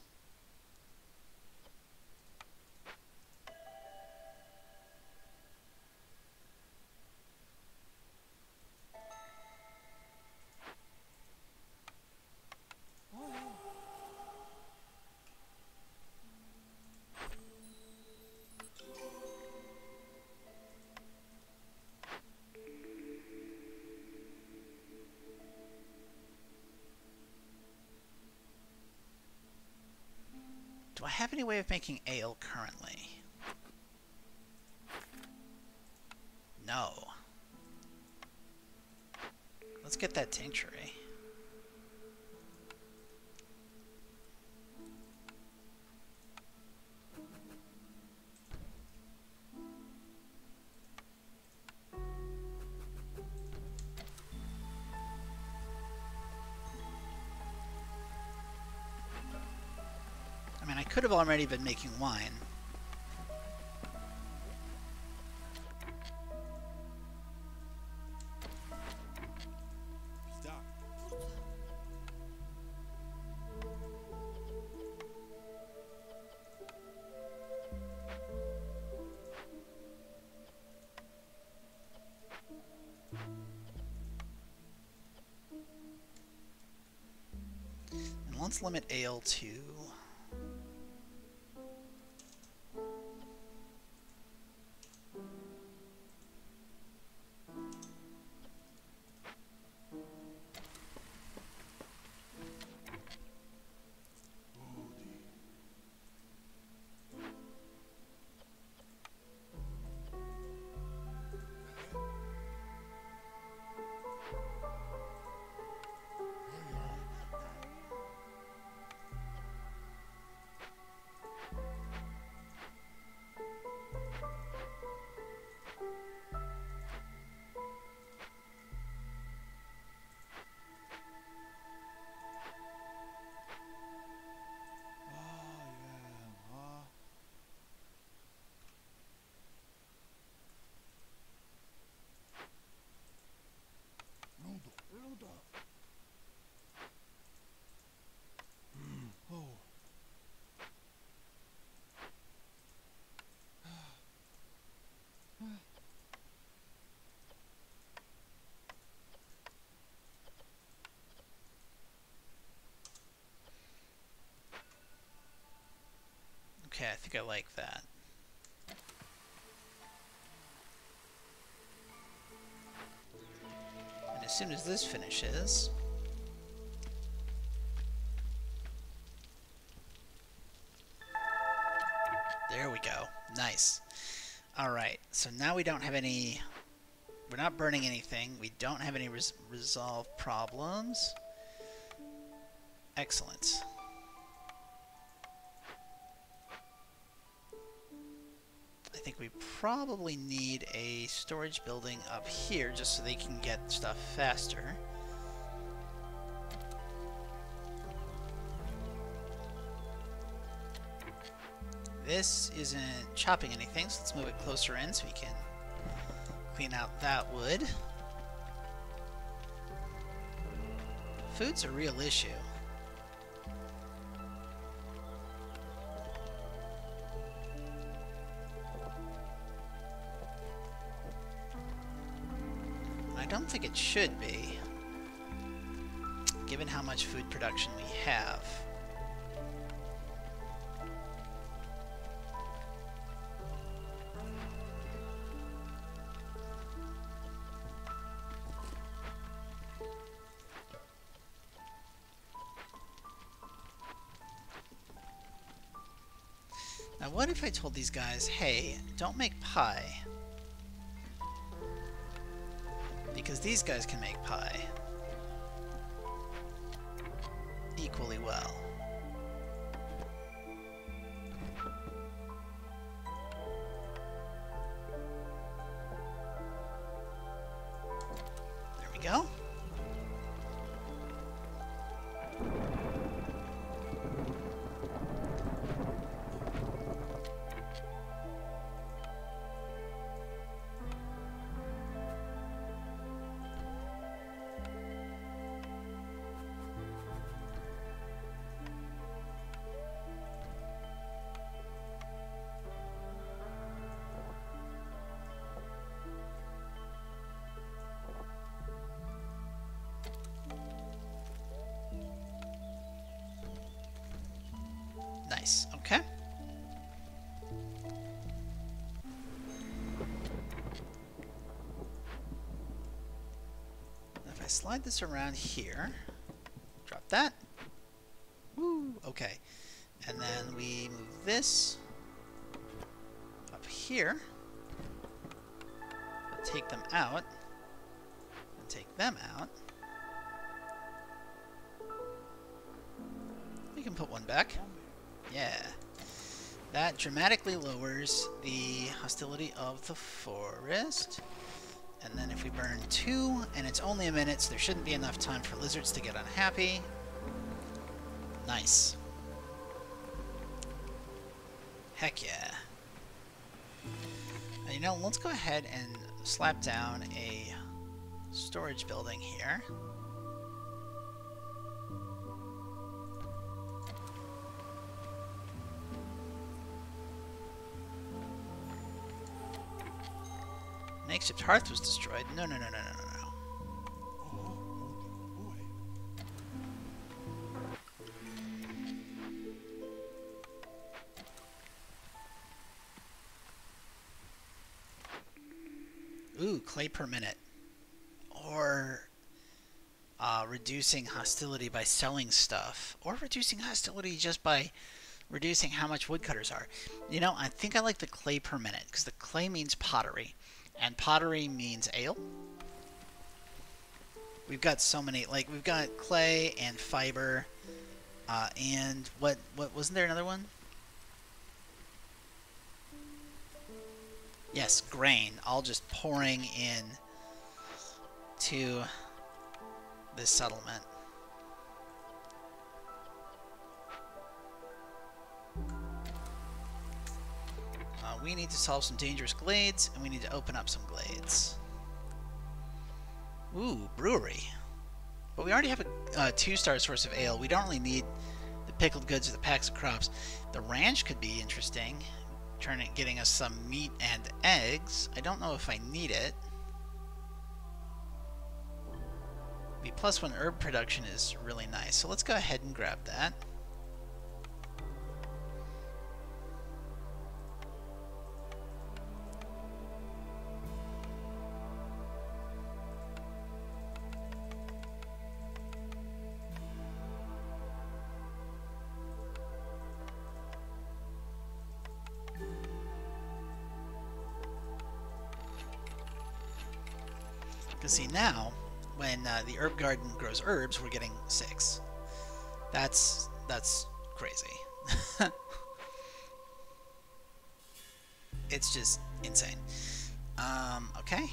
Do I have any way of making ale currently? No. Let's get that tinctury. I mean, I could have already been making wine. And let's limit ale to... Okay, I think I like that. And as soon as this finishes... There we go. Nice. Alright, so now we don't have any... We're not burning anything. We don't have any resolve problems. Excellent. I think we probably need a storage building up here just so they can get stuff faster. This isn't chopping anything, so let's move it closer in so we can clean out that wood. Food's a real issue. I don't think it should be, given how much food production we have. Now what if I told these guys, hey, don't make pie? Because these guys can make pie equally well. There we go. Nice, okay. If I slide this around here, drop that. Woo, okay. And then we move this up here. Take them out. And take them out. We can put one back. Yeah. That dramatically lowers the hostility of the forest. And then if we burn 2, and it's only a minute, so there shouldn't be enough time for lizards to get unhappy. Nice. Heck yeah. Now, you know, let's go ahead and slap down a storage building here. Makeshift hearth was destroyed. No, no, no, no, no, no, no. Ooh, clay per minute. Or reducing hostility by selling stuff. Or reducing hostility just by reducing how much woodcutters are. You know, I think I like the clay per minute, because the clay means pottery. And pottery means ale. We've got so many, like, we've got clay and fiber, and what wasn't there another one? Yes, grain, all just pouring in to this settlement. We need to solve some dangerous glades, and we need to open up some glades. Ooh, brewery. But we already have a 2-star source of ale. We don't really need the pickled goods or the packs of crops. The ranch could be interesting, getting us some meat and eggs. I don't know if I need it. The +1 herb production is really nice, so let's go ahead and grab that. See, now when the herb garden grows herbs, we're getting 6. That's crazy. It's just insane. Okay.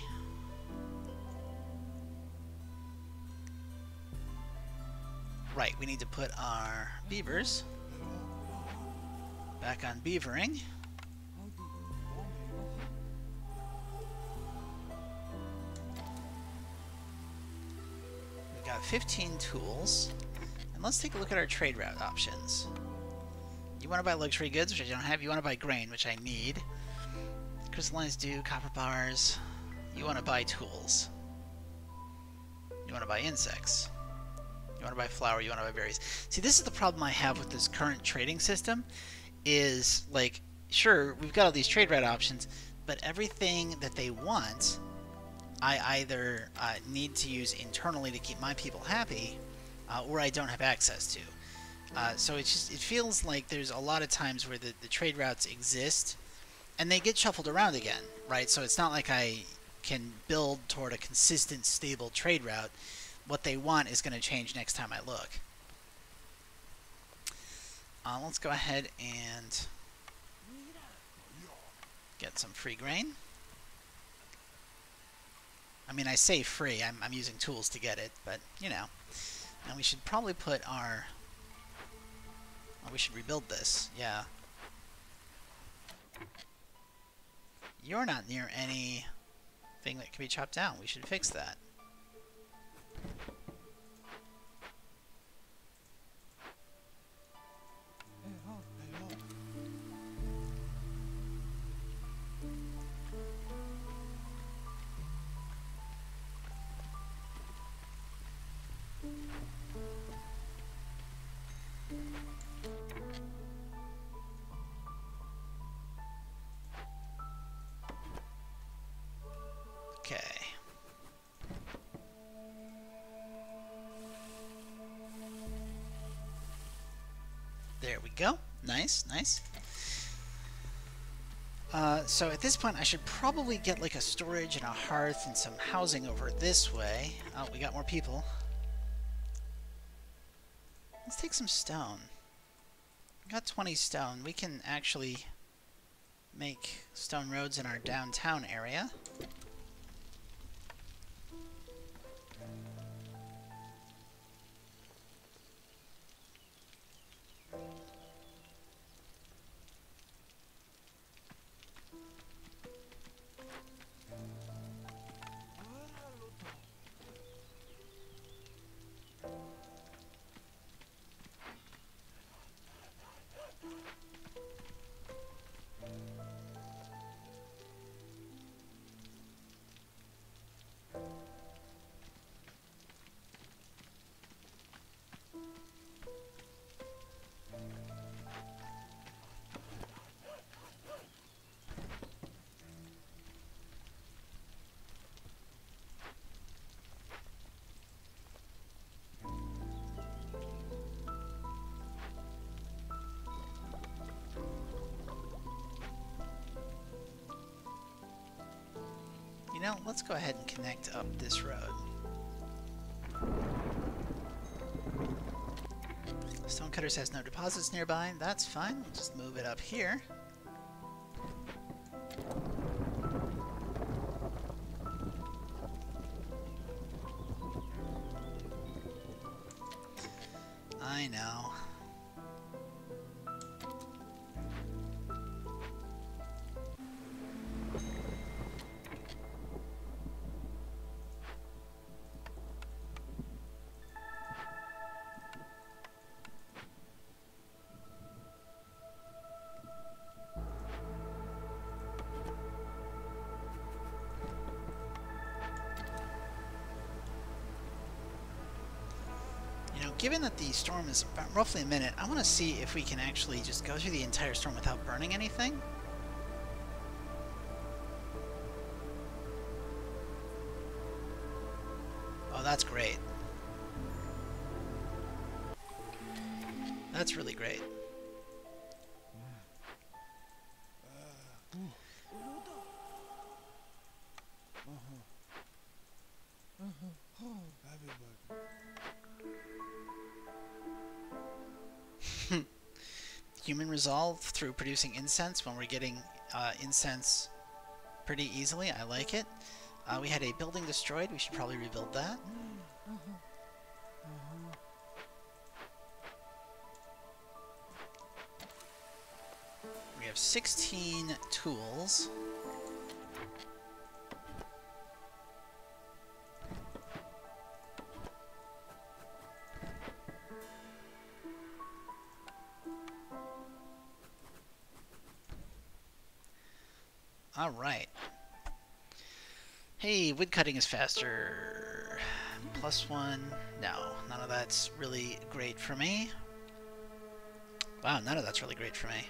Right, we need to put our beavers back on beavering. Got 15 tools, and let's take a look at our trade route options. You want to buy luxury goods, which I don't have. You want to buy grain, which I need. Crystallized dew, copper bars. You want to buy tools. You want to buy insects. You want to buy flour. You want to buy berries. See, this is the problem I have with this current trading system. Is like, sure, we've got all these trade route options, but everything that they want, I either need to use internally to keep my people happy, or I don't have access to. So it feels like there's a lot of times where the trade routes exist, and they get shuffled around again, right? So it's not like I can build toward a consistent, stable trade route. What they want is going to change next time I look. Let's go ahead and get some free grain. I mean, I say free, I'm using tools to get it, but, you know. And we should probably put our... Oh, we should rebuild this, yeah. You're not near anything that can be chopped down. We should fix that. Okay. There we go. Nice, nice. So at this point, I should probably get like a storage and a hearth and some housing over this way. Oh, we got more people. Let's take some stone. We got 20 stone. We can actually make stone roads in our downtown area. You know, let's go ahead and connect up this road. Stonecutters has no deposits nearby. That's fine. We'll just move it up here. I know. Given that the storm is about roughly a minute, I want to see if we can actually just go through the entire storm without burning anything. Oh, that's great. That's really great. Human resolve through producing incense when we're getting incense pretty easily. I like it. We had a building destroyed. We should probably rebuild that. We have 16 tools. Alright. Hey, wood cutting is faster. +1. No, none of that's really great for me. Wow, none of that's really great for me.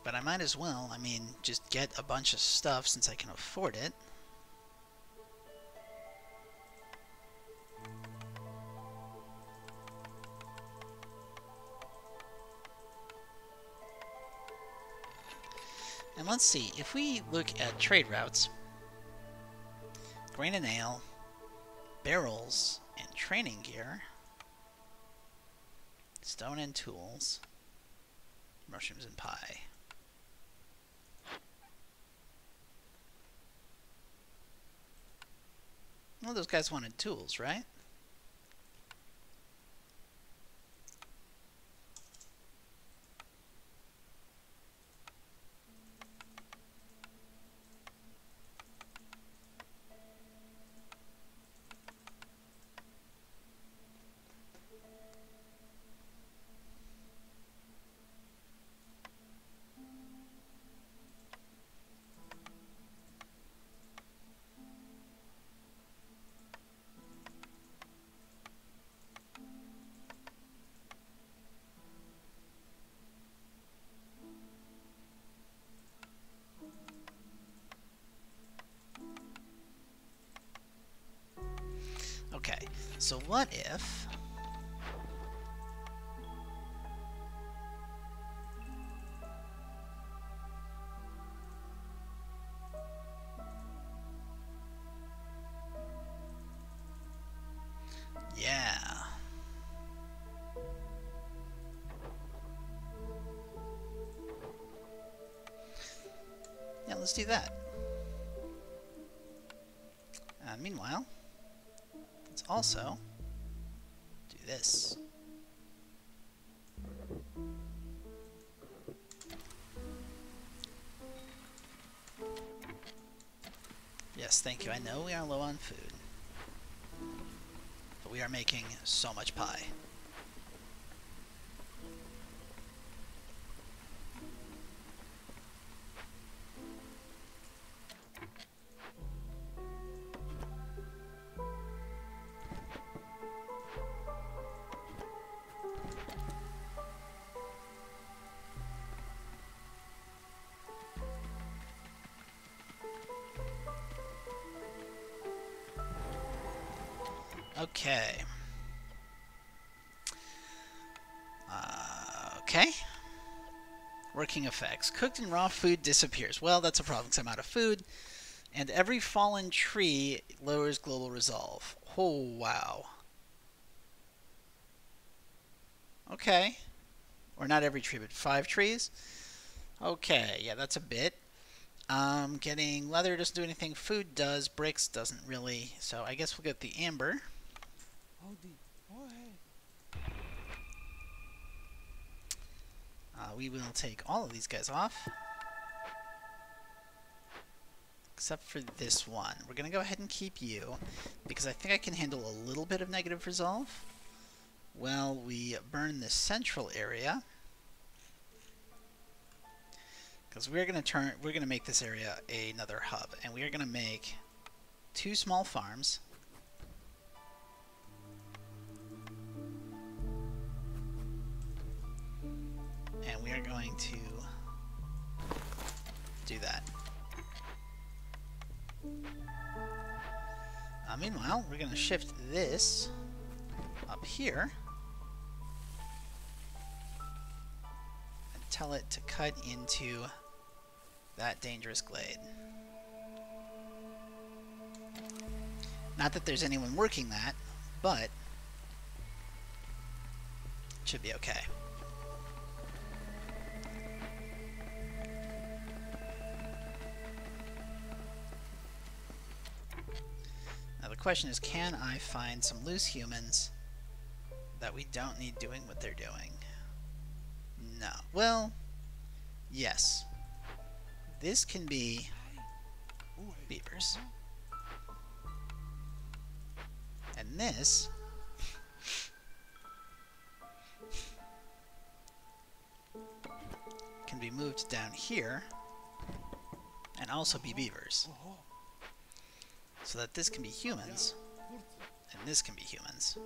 But I might as well, I mean, just get a bunch of stuff since I can afford it. And let's see, if we look at trade routes, grain and ale, barrels, and training gear, stone and tools, mushrooms and pie. Well, those guys wanted tools, right? So what if... Yeah. Yeah, let's do that. Meanwhile, let's also do this. Yes, thank you. I know we are low on food, but we are making so much pie. Okay. Okay. Working effects. Cooked and raw food disappears. Well, that's a problem because I'm out of food. And every fallen tree lowers global resolve. Oh, wow. Okay. Or not every tree, but 5 trees? Okay, yeah, that's a bit. Getting leather doesn't do anything. Food does. Bricks doesn't really. So I guess we'll get the amber. We will take all of these guys off. Except for this one. We're going to go ahead and keep you, because I think I can handle a little bit of negative resolve. Well, we burn the central area. Because we're going to make this area another hub. And we are going to make 2 small farms. And we are going to do that. Meanwhile, we're going to shift this up here and tell it to cut into that dangerous glade. Not that there's anyone working that, but it should be okay. Now the question is, can I find some loose humans that we don't need doing what they're doing? No. Well, yes. This can be beavers. And this can be moved down here and also be beavers. So that this can be humans and this can be humans.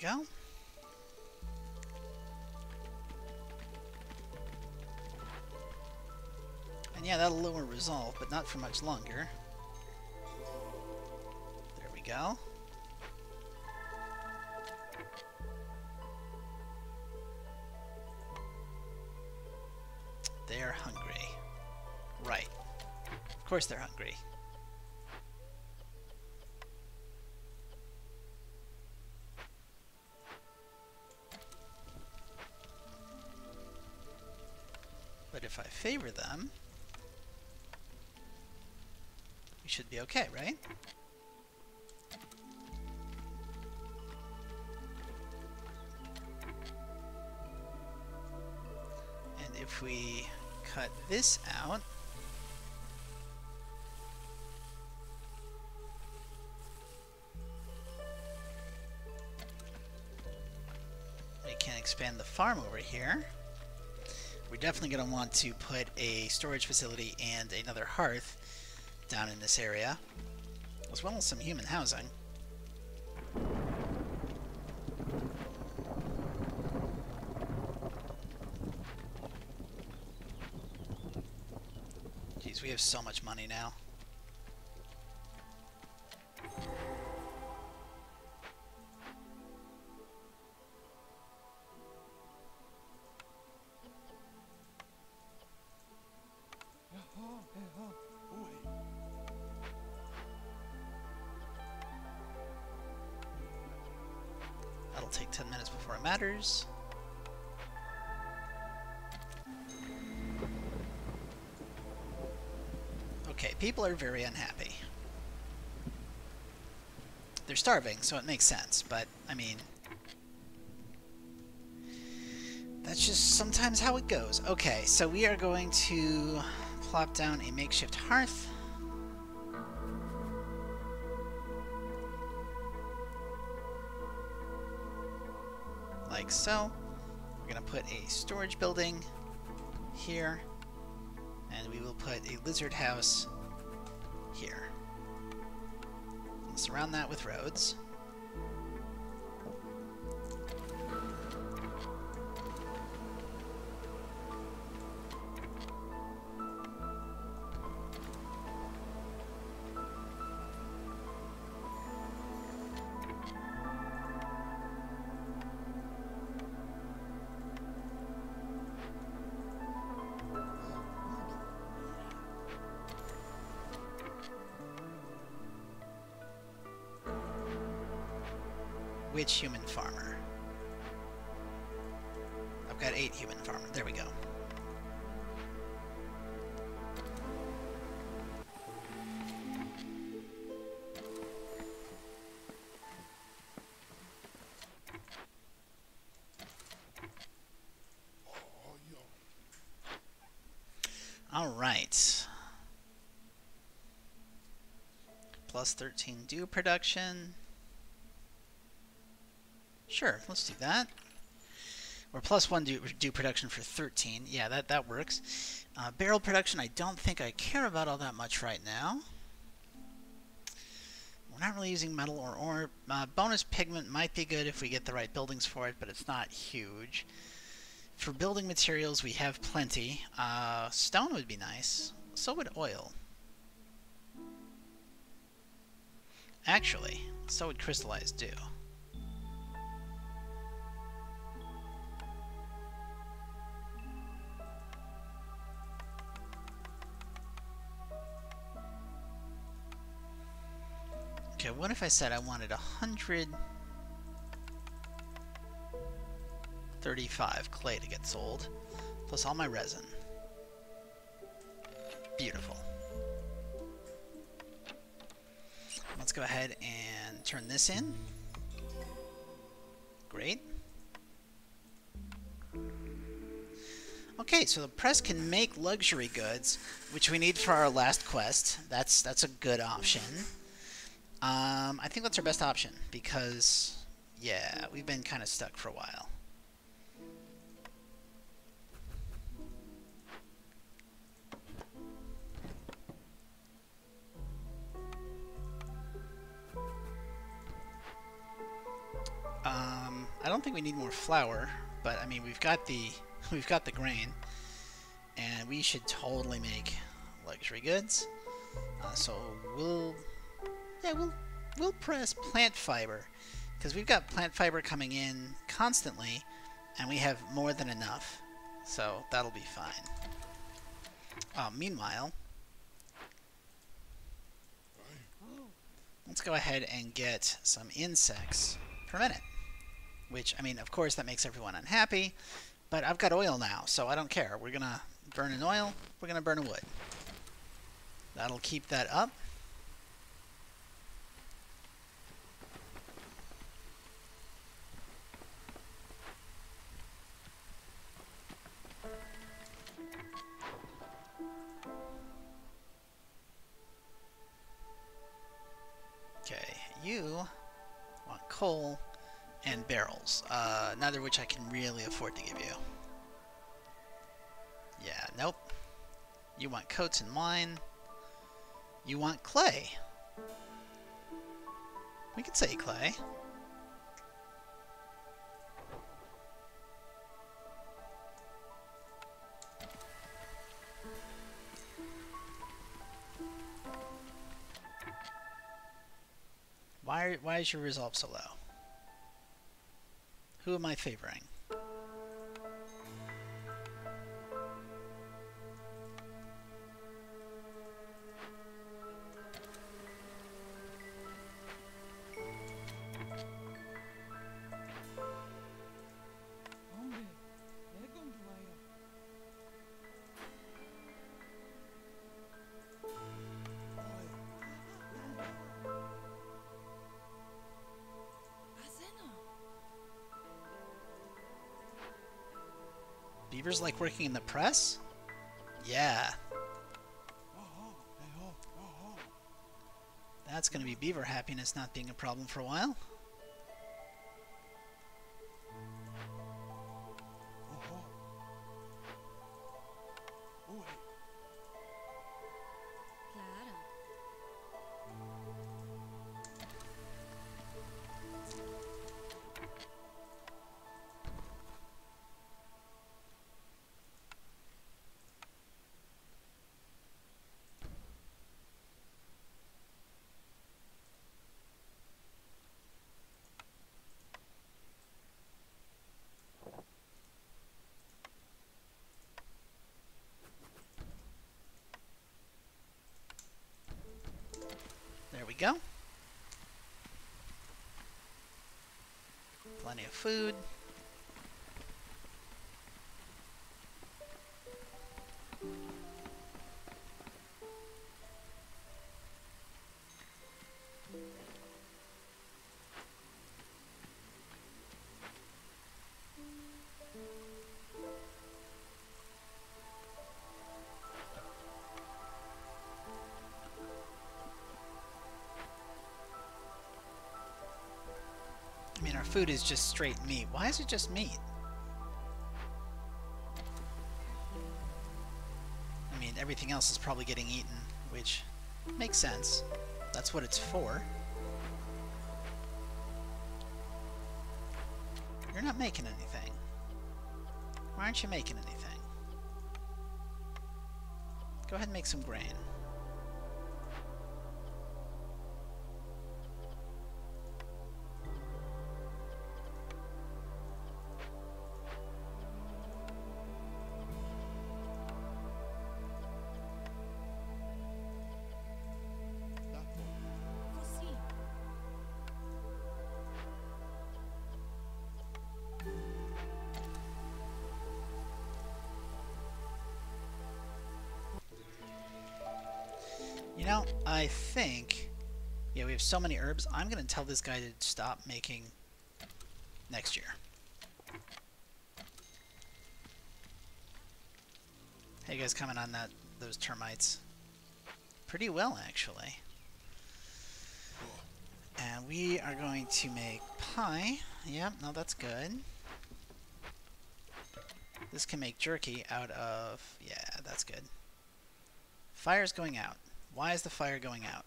go. And yeah, that'll lower resolve, but not for much longer. There we go. They're hungry. Right. Of course they're hungry. But if I favor them, we should be okay, right? And if we cut this out, we can expand the farm over here. We're definitely going to want to put a storage facility and another hearth down in this area, as well as some human housing. Jeez, we have so much money now. That'll take 10 minutes before it matters. Okay, people are very unhappy. They're starving, so it makes sense, but, I mean... that's just sometimes how it goes. Okay, so we are going to plop down a makeshift hearth. Like so. We're going to put a storage building here. And we will put a lizard house here. And surround that with roads. Which human farmer? I've got 8 human farmer. There we go. All right. Plus 13 dew production. Sure, let's do that. Or plus 1 dew production for 13. Yeah, that works. Barrel production, I don't think I care about all that much right now. We're not really using metal or ore. Bonus pigment might be good if we get the right buildings for it, but it's not huge. For building materials, we have plenty. Stone would be nice. So would oil. Actually, so would crystallized dew. Okay, what if I said I wanted 135 clay to get sold, plus all my resin. Beautiful. Let's go ahead and turn this in. Great. Okay, so the press can make luxury goods, which we need for our last quest. That's a good option. I think that's our best option, because, yeah, we've been kind of stuck for a while. I don't think we need more flour, but I mean we've got the we've got the grain, and we should totally make luxury goods. So we'll press plant fiber, because we've got plant fiber coming in constantly, and we have more than enough, so that'll be fine. Meanwhile, let's go ahead and get some insects per minute. Which, I mean, of course that makes everyone unhappy, but I've got oil now, so I don't care. We're gonna burn an oil, we're gonna burn a wood. That'll keep that up. Okay, you want coal and barrels, neither of which I can really afford to give you. Yeah, nope. You want coats and wine. You want clay. We could say clay. Why is your resolve so low? Who am I favoring? Beavers like working in the press? Yeah. That's gonna be beaver happiness not being a problem for a while. There we go. Plenty of food. I mean, our food is just straight meat. Why is it just meat? I mean, everything else is probably getting eaten, which makes sense. That's what it's for. You're not making anything. Why aren't you making anything? Go ahead and make some grain. You know, I think... Yeah, we have so many herbs. I'm going to tell this guy to stop making next year. How you guys coming on those termites? Pretty well, actually. And we are going to make pie. Yep, no, that's good. This can make jerky out of... Yeah, that's good. Fire's going out. Why is the fire going out?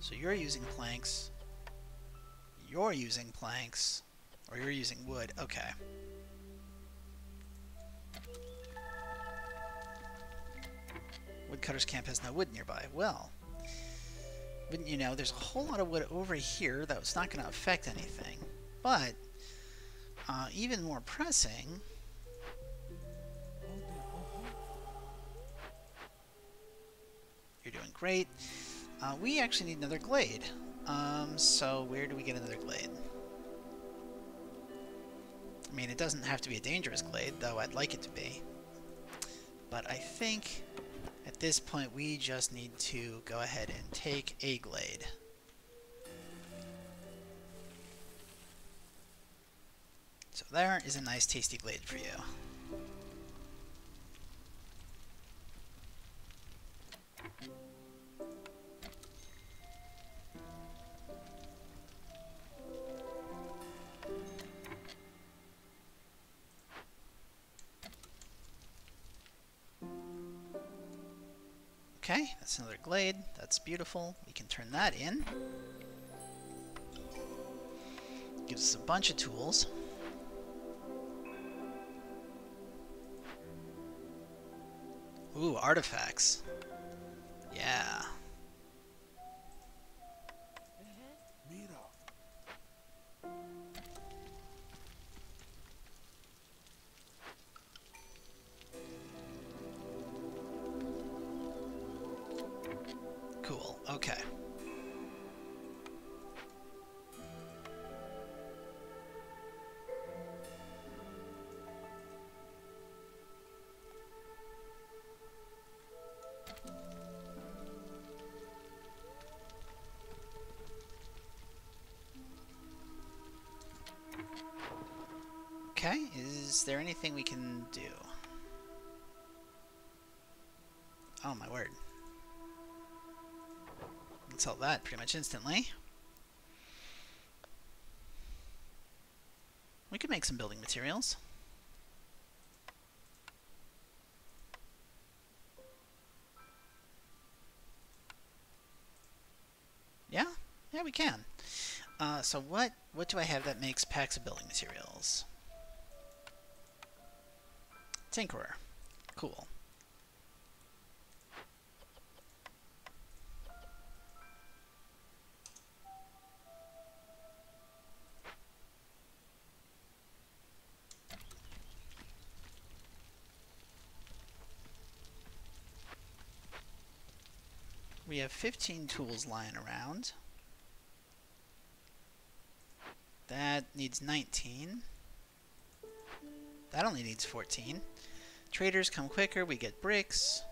So you're using planks. You're using planks. Or you're using wood. Okay. Woodcutter's camp has no wood nearby. Well, wouldn't you know, there's a whole lot of wood over here that was not going to affect anything. But, even more pressing... You're doing great. We actually need another glade. So where do we get another glade? I mean, it doesn't have to be a dangerous glade, though I'd like it to be. But I think at this point we just need to go ahead and take a glade. So there is a nice tasty glade for you. Okay, that's another glade. That's beautiful. We can turn that in. Gives us a bunch of tools. Ooh, artifacts. Yeah. Cool, okay. Okay, is there anything we can do? Oh my word. Let's sell that pretty much instantly. We could make some building materials. Yeah? Yeah, we can. So what do I have that makes packs of building materials? Tinkerer. Cool. We have 15 tools lying around. That needs 19. That only needs 14. Traders come quicker, we get bricks,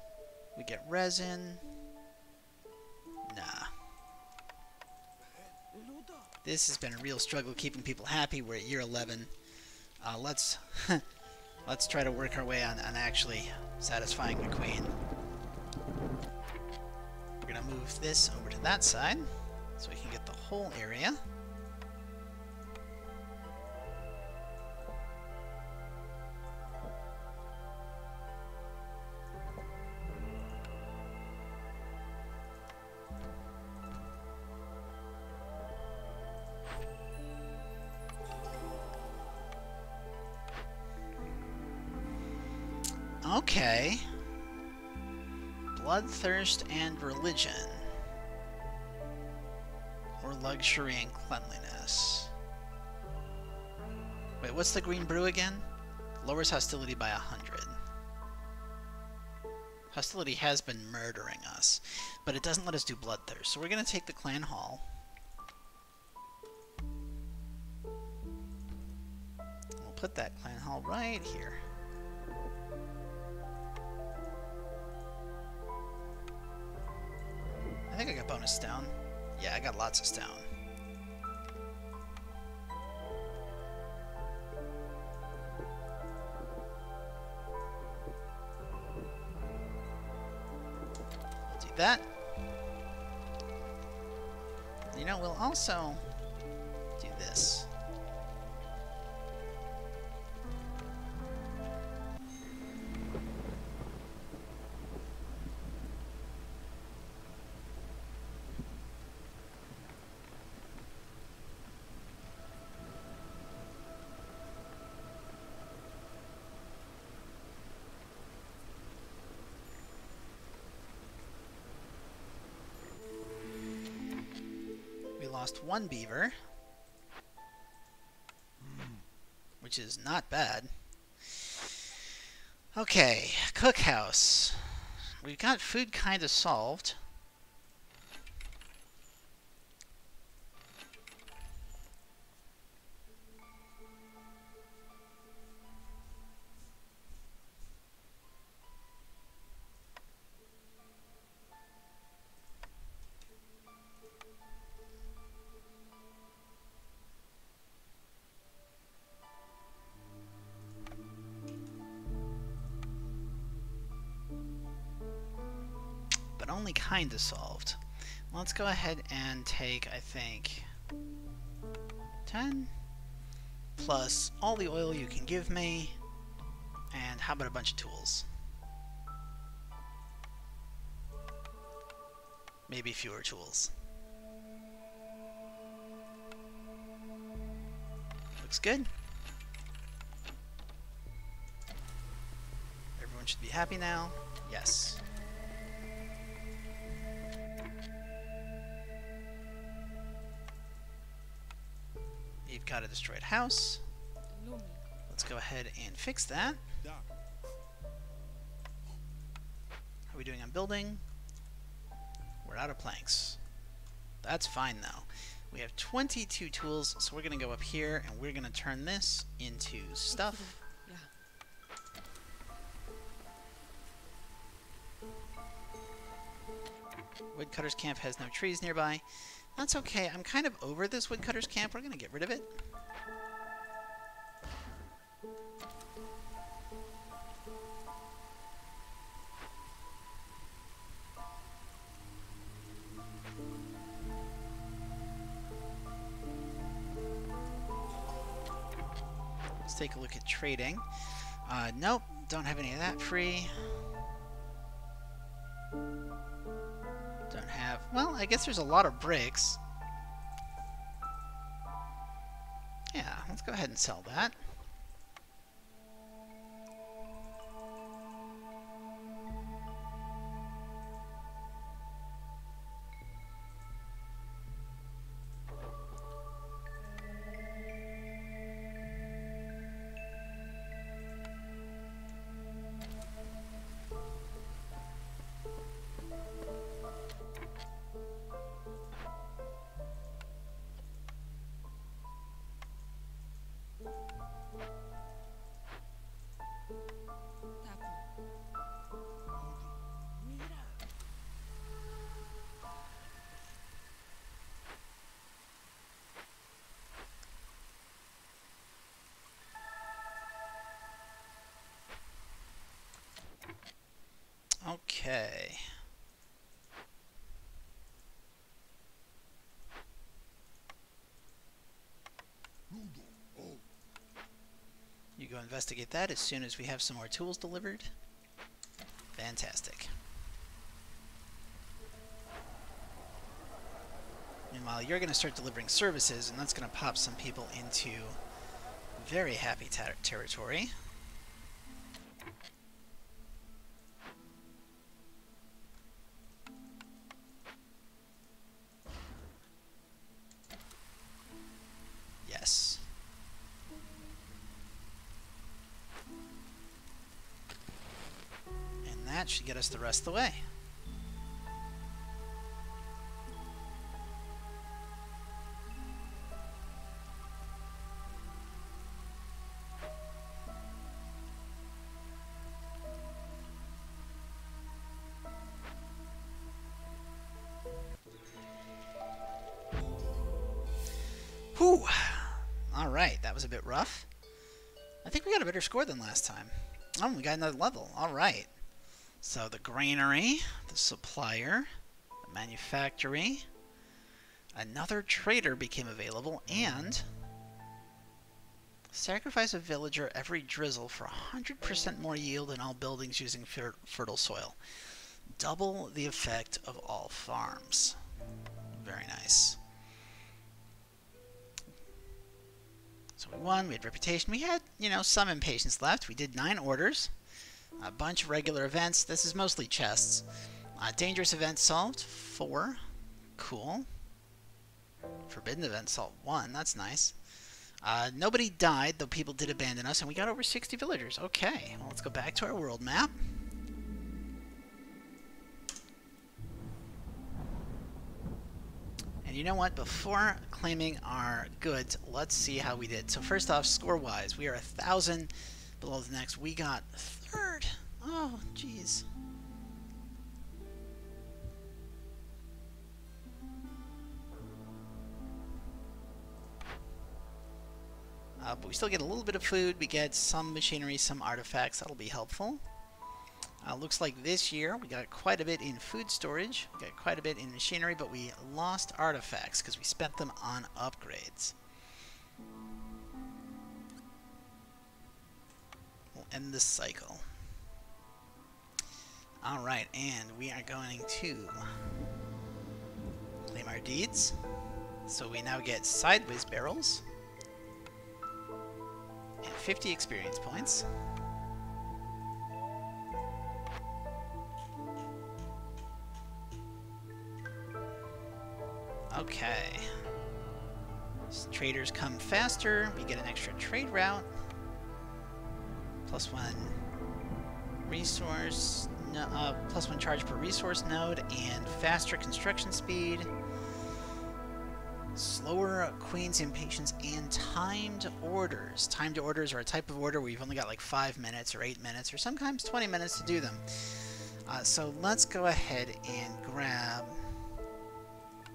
we get resin. Nah. This has been a real struggle keeping people happy. We're at year 11. Let's try to work our way on actually satisfying the queen. We're gonna move this over to that side so we can get the whole area. Okay. Bloodthirst and religion. Or luxury and cleanliness. Wait, what's the green brew again? Lowers hostility by 100. Hostility has been murdering us, but it doesn't let us do bloodthirst. So we're going to take the clan hall. We'll put that clan hall right here. I think I got bonus stone. Yeah, I got lots of stone. Do that. You know, we'll also do this. lost 1 beaver, which is not bad. Okay, cookhouse. We've got food kind of solved. But only kind of solved. Let's go ahead and take, I think, 10 plus all the oil you can give me, and how about a bunch of tools? Maybe fewer tools. Looks good. Everyone should be happy now. Yes. You've got a destroyed house. Let's go ahead and fix that. How are we doing on building? We're out of planks. That's fine though. We have 22 tools, so we're going to go up here and we're going to turn this into stuff. Woodcutter's camp has no trees nearby. That's okay. I'm kind of over this woodcutter's camp. We're going to get rid of it. Let's take a look at trading. Nope, don't have any of that free. Don't have... Well, I guess there's a lot of bricks. Yeah, let's go ahead and sell that. Okay. You go investigate that as soon as we have some more tools delivered. Fantastic. Meanwhile, you're going to start delivering services, and that's going to pop some people into very happy territory. Yes. And that should get us the rest of the way. Whew. Alright, that was a bit rough. I think we got a better score than last time. Oh, we got another level. Alright. So the granary, the supplier, the manufactory, another trader became available, and sacrifice a villager every drizzle for 100% more yield in all buildings using fertile soil. Double the effect of all farms. Very nice. So we won, we had reputation, we had, you know, some impatience left. We did 9 orders, a bunch of regular events. This is mostly chests. Dangerous events solved, 4. Cool. Forbidden Event Salt 1, that's nice. Nobody died, though people did abandon us, and we got over 60 villagers. Okay, well, let's go back to our world map. And you know what? Before claiming our goods, let's see how we did. So first off, score-wise, we are 1,000 below the next. We got 3rd. Oh, jeez. But we still get a little bit of food. We get some machinery, some artifacts. That'll be helpful. Looks like this year we got quite a bit in food storage. We got quite a bit in machinery, but we lost artifacts because we spent them on upgrades. We'll end this cycle. Alright, and we are going to claim our deeds. So we now get sideways barrels. And 50 experience points. Okay. So traders come faster. We get an extra trade route. +1 resource. No, +1 charge per resource node and faster construction speed. Slower Queen's Impatience and timed orders. Timed orders are a type of order where you've only got like 5 minutes or 8 minutes or sometimes 20 minutes to do them. So let's go ahead and grab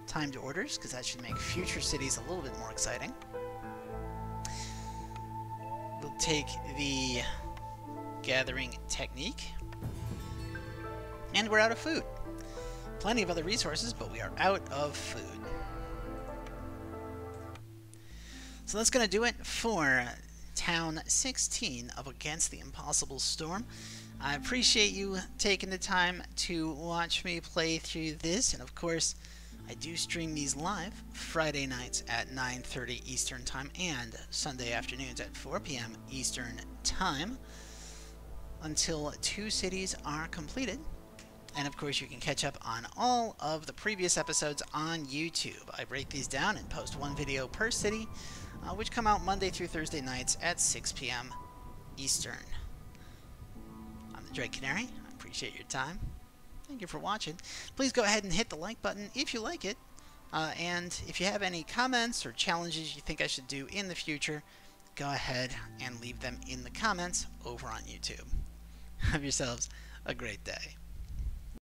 timed orders because that should make future cities a little bit more exciting. We'll take the gathering technique. And we're out of food. Plenty of other resources, but we are out of food. So that's going to do it for Town 16 of Against the Impossible Storm. I appreciate you taking the time to watch me play through this, and of course, I do stream these live Friday nights at 9:30 Eastern Time and Sunday afternoons at 4 p.m. Eastern Time until 2 cities are completed. And of course, you can catch up on all of the previous episodes on YouTube. I break these down and post 1 video per city, which come out Monday through Thursday nights at 6 p.m. Eastern. I'm the Dread Canary. I appreciate your time. Thank you for watching. Please go ahead and hit the like button if you like it. And if you have any comments or challenges you think I should do in the future, go ahead and leave them in the comments over on YouTube. Have yourselves a great day.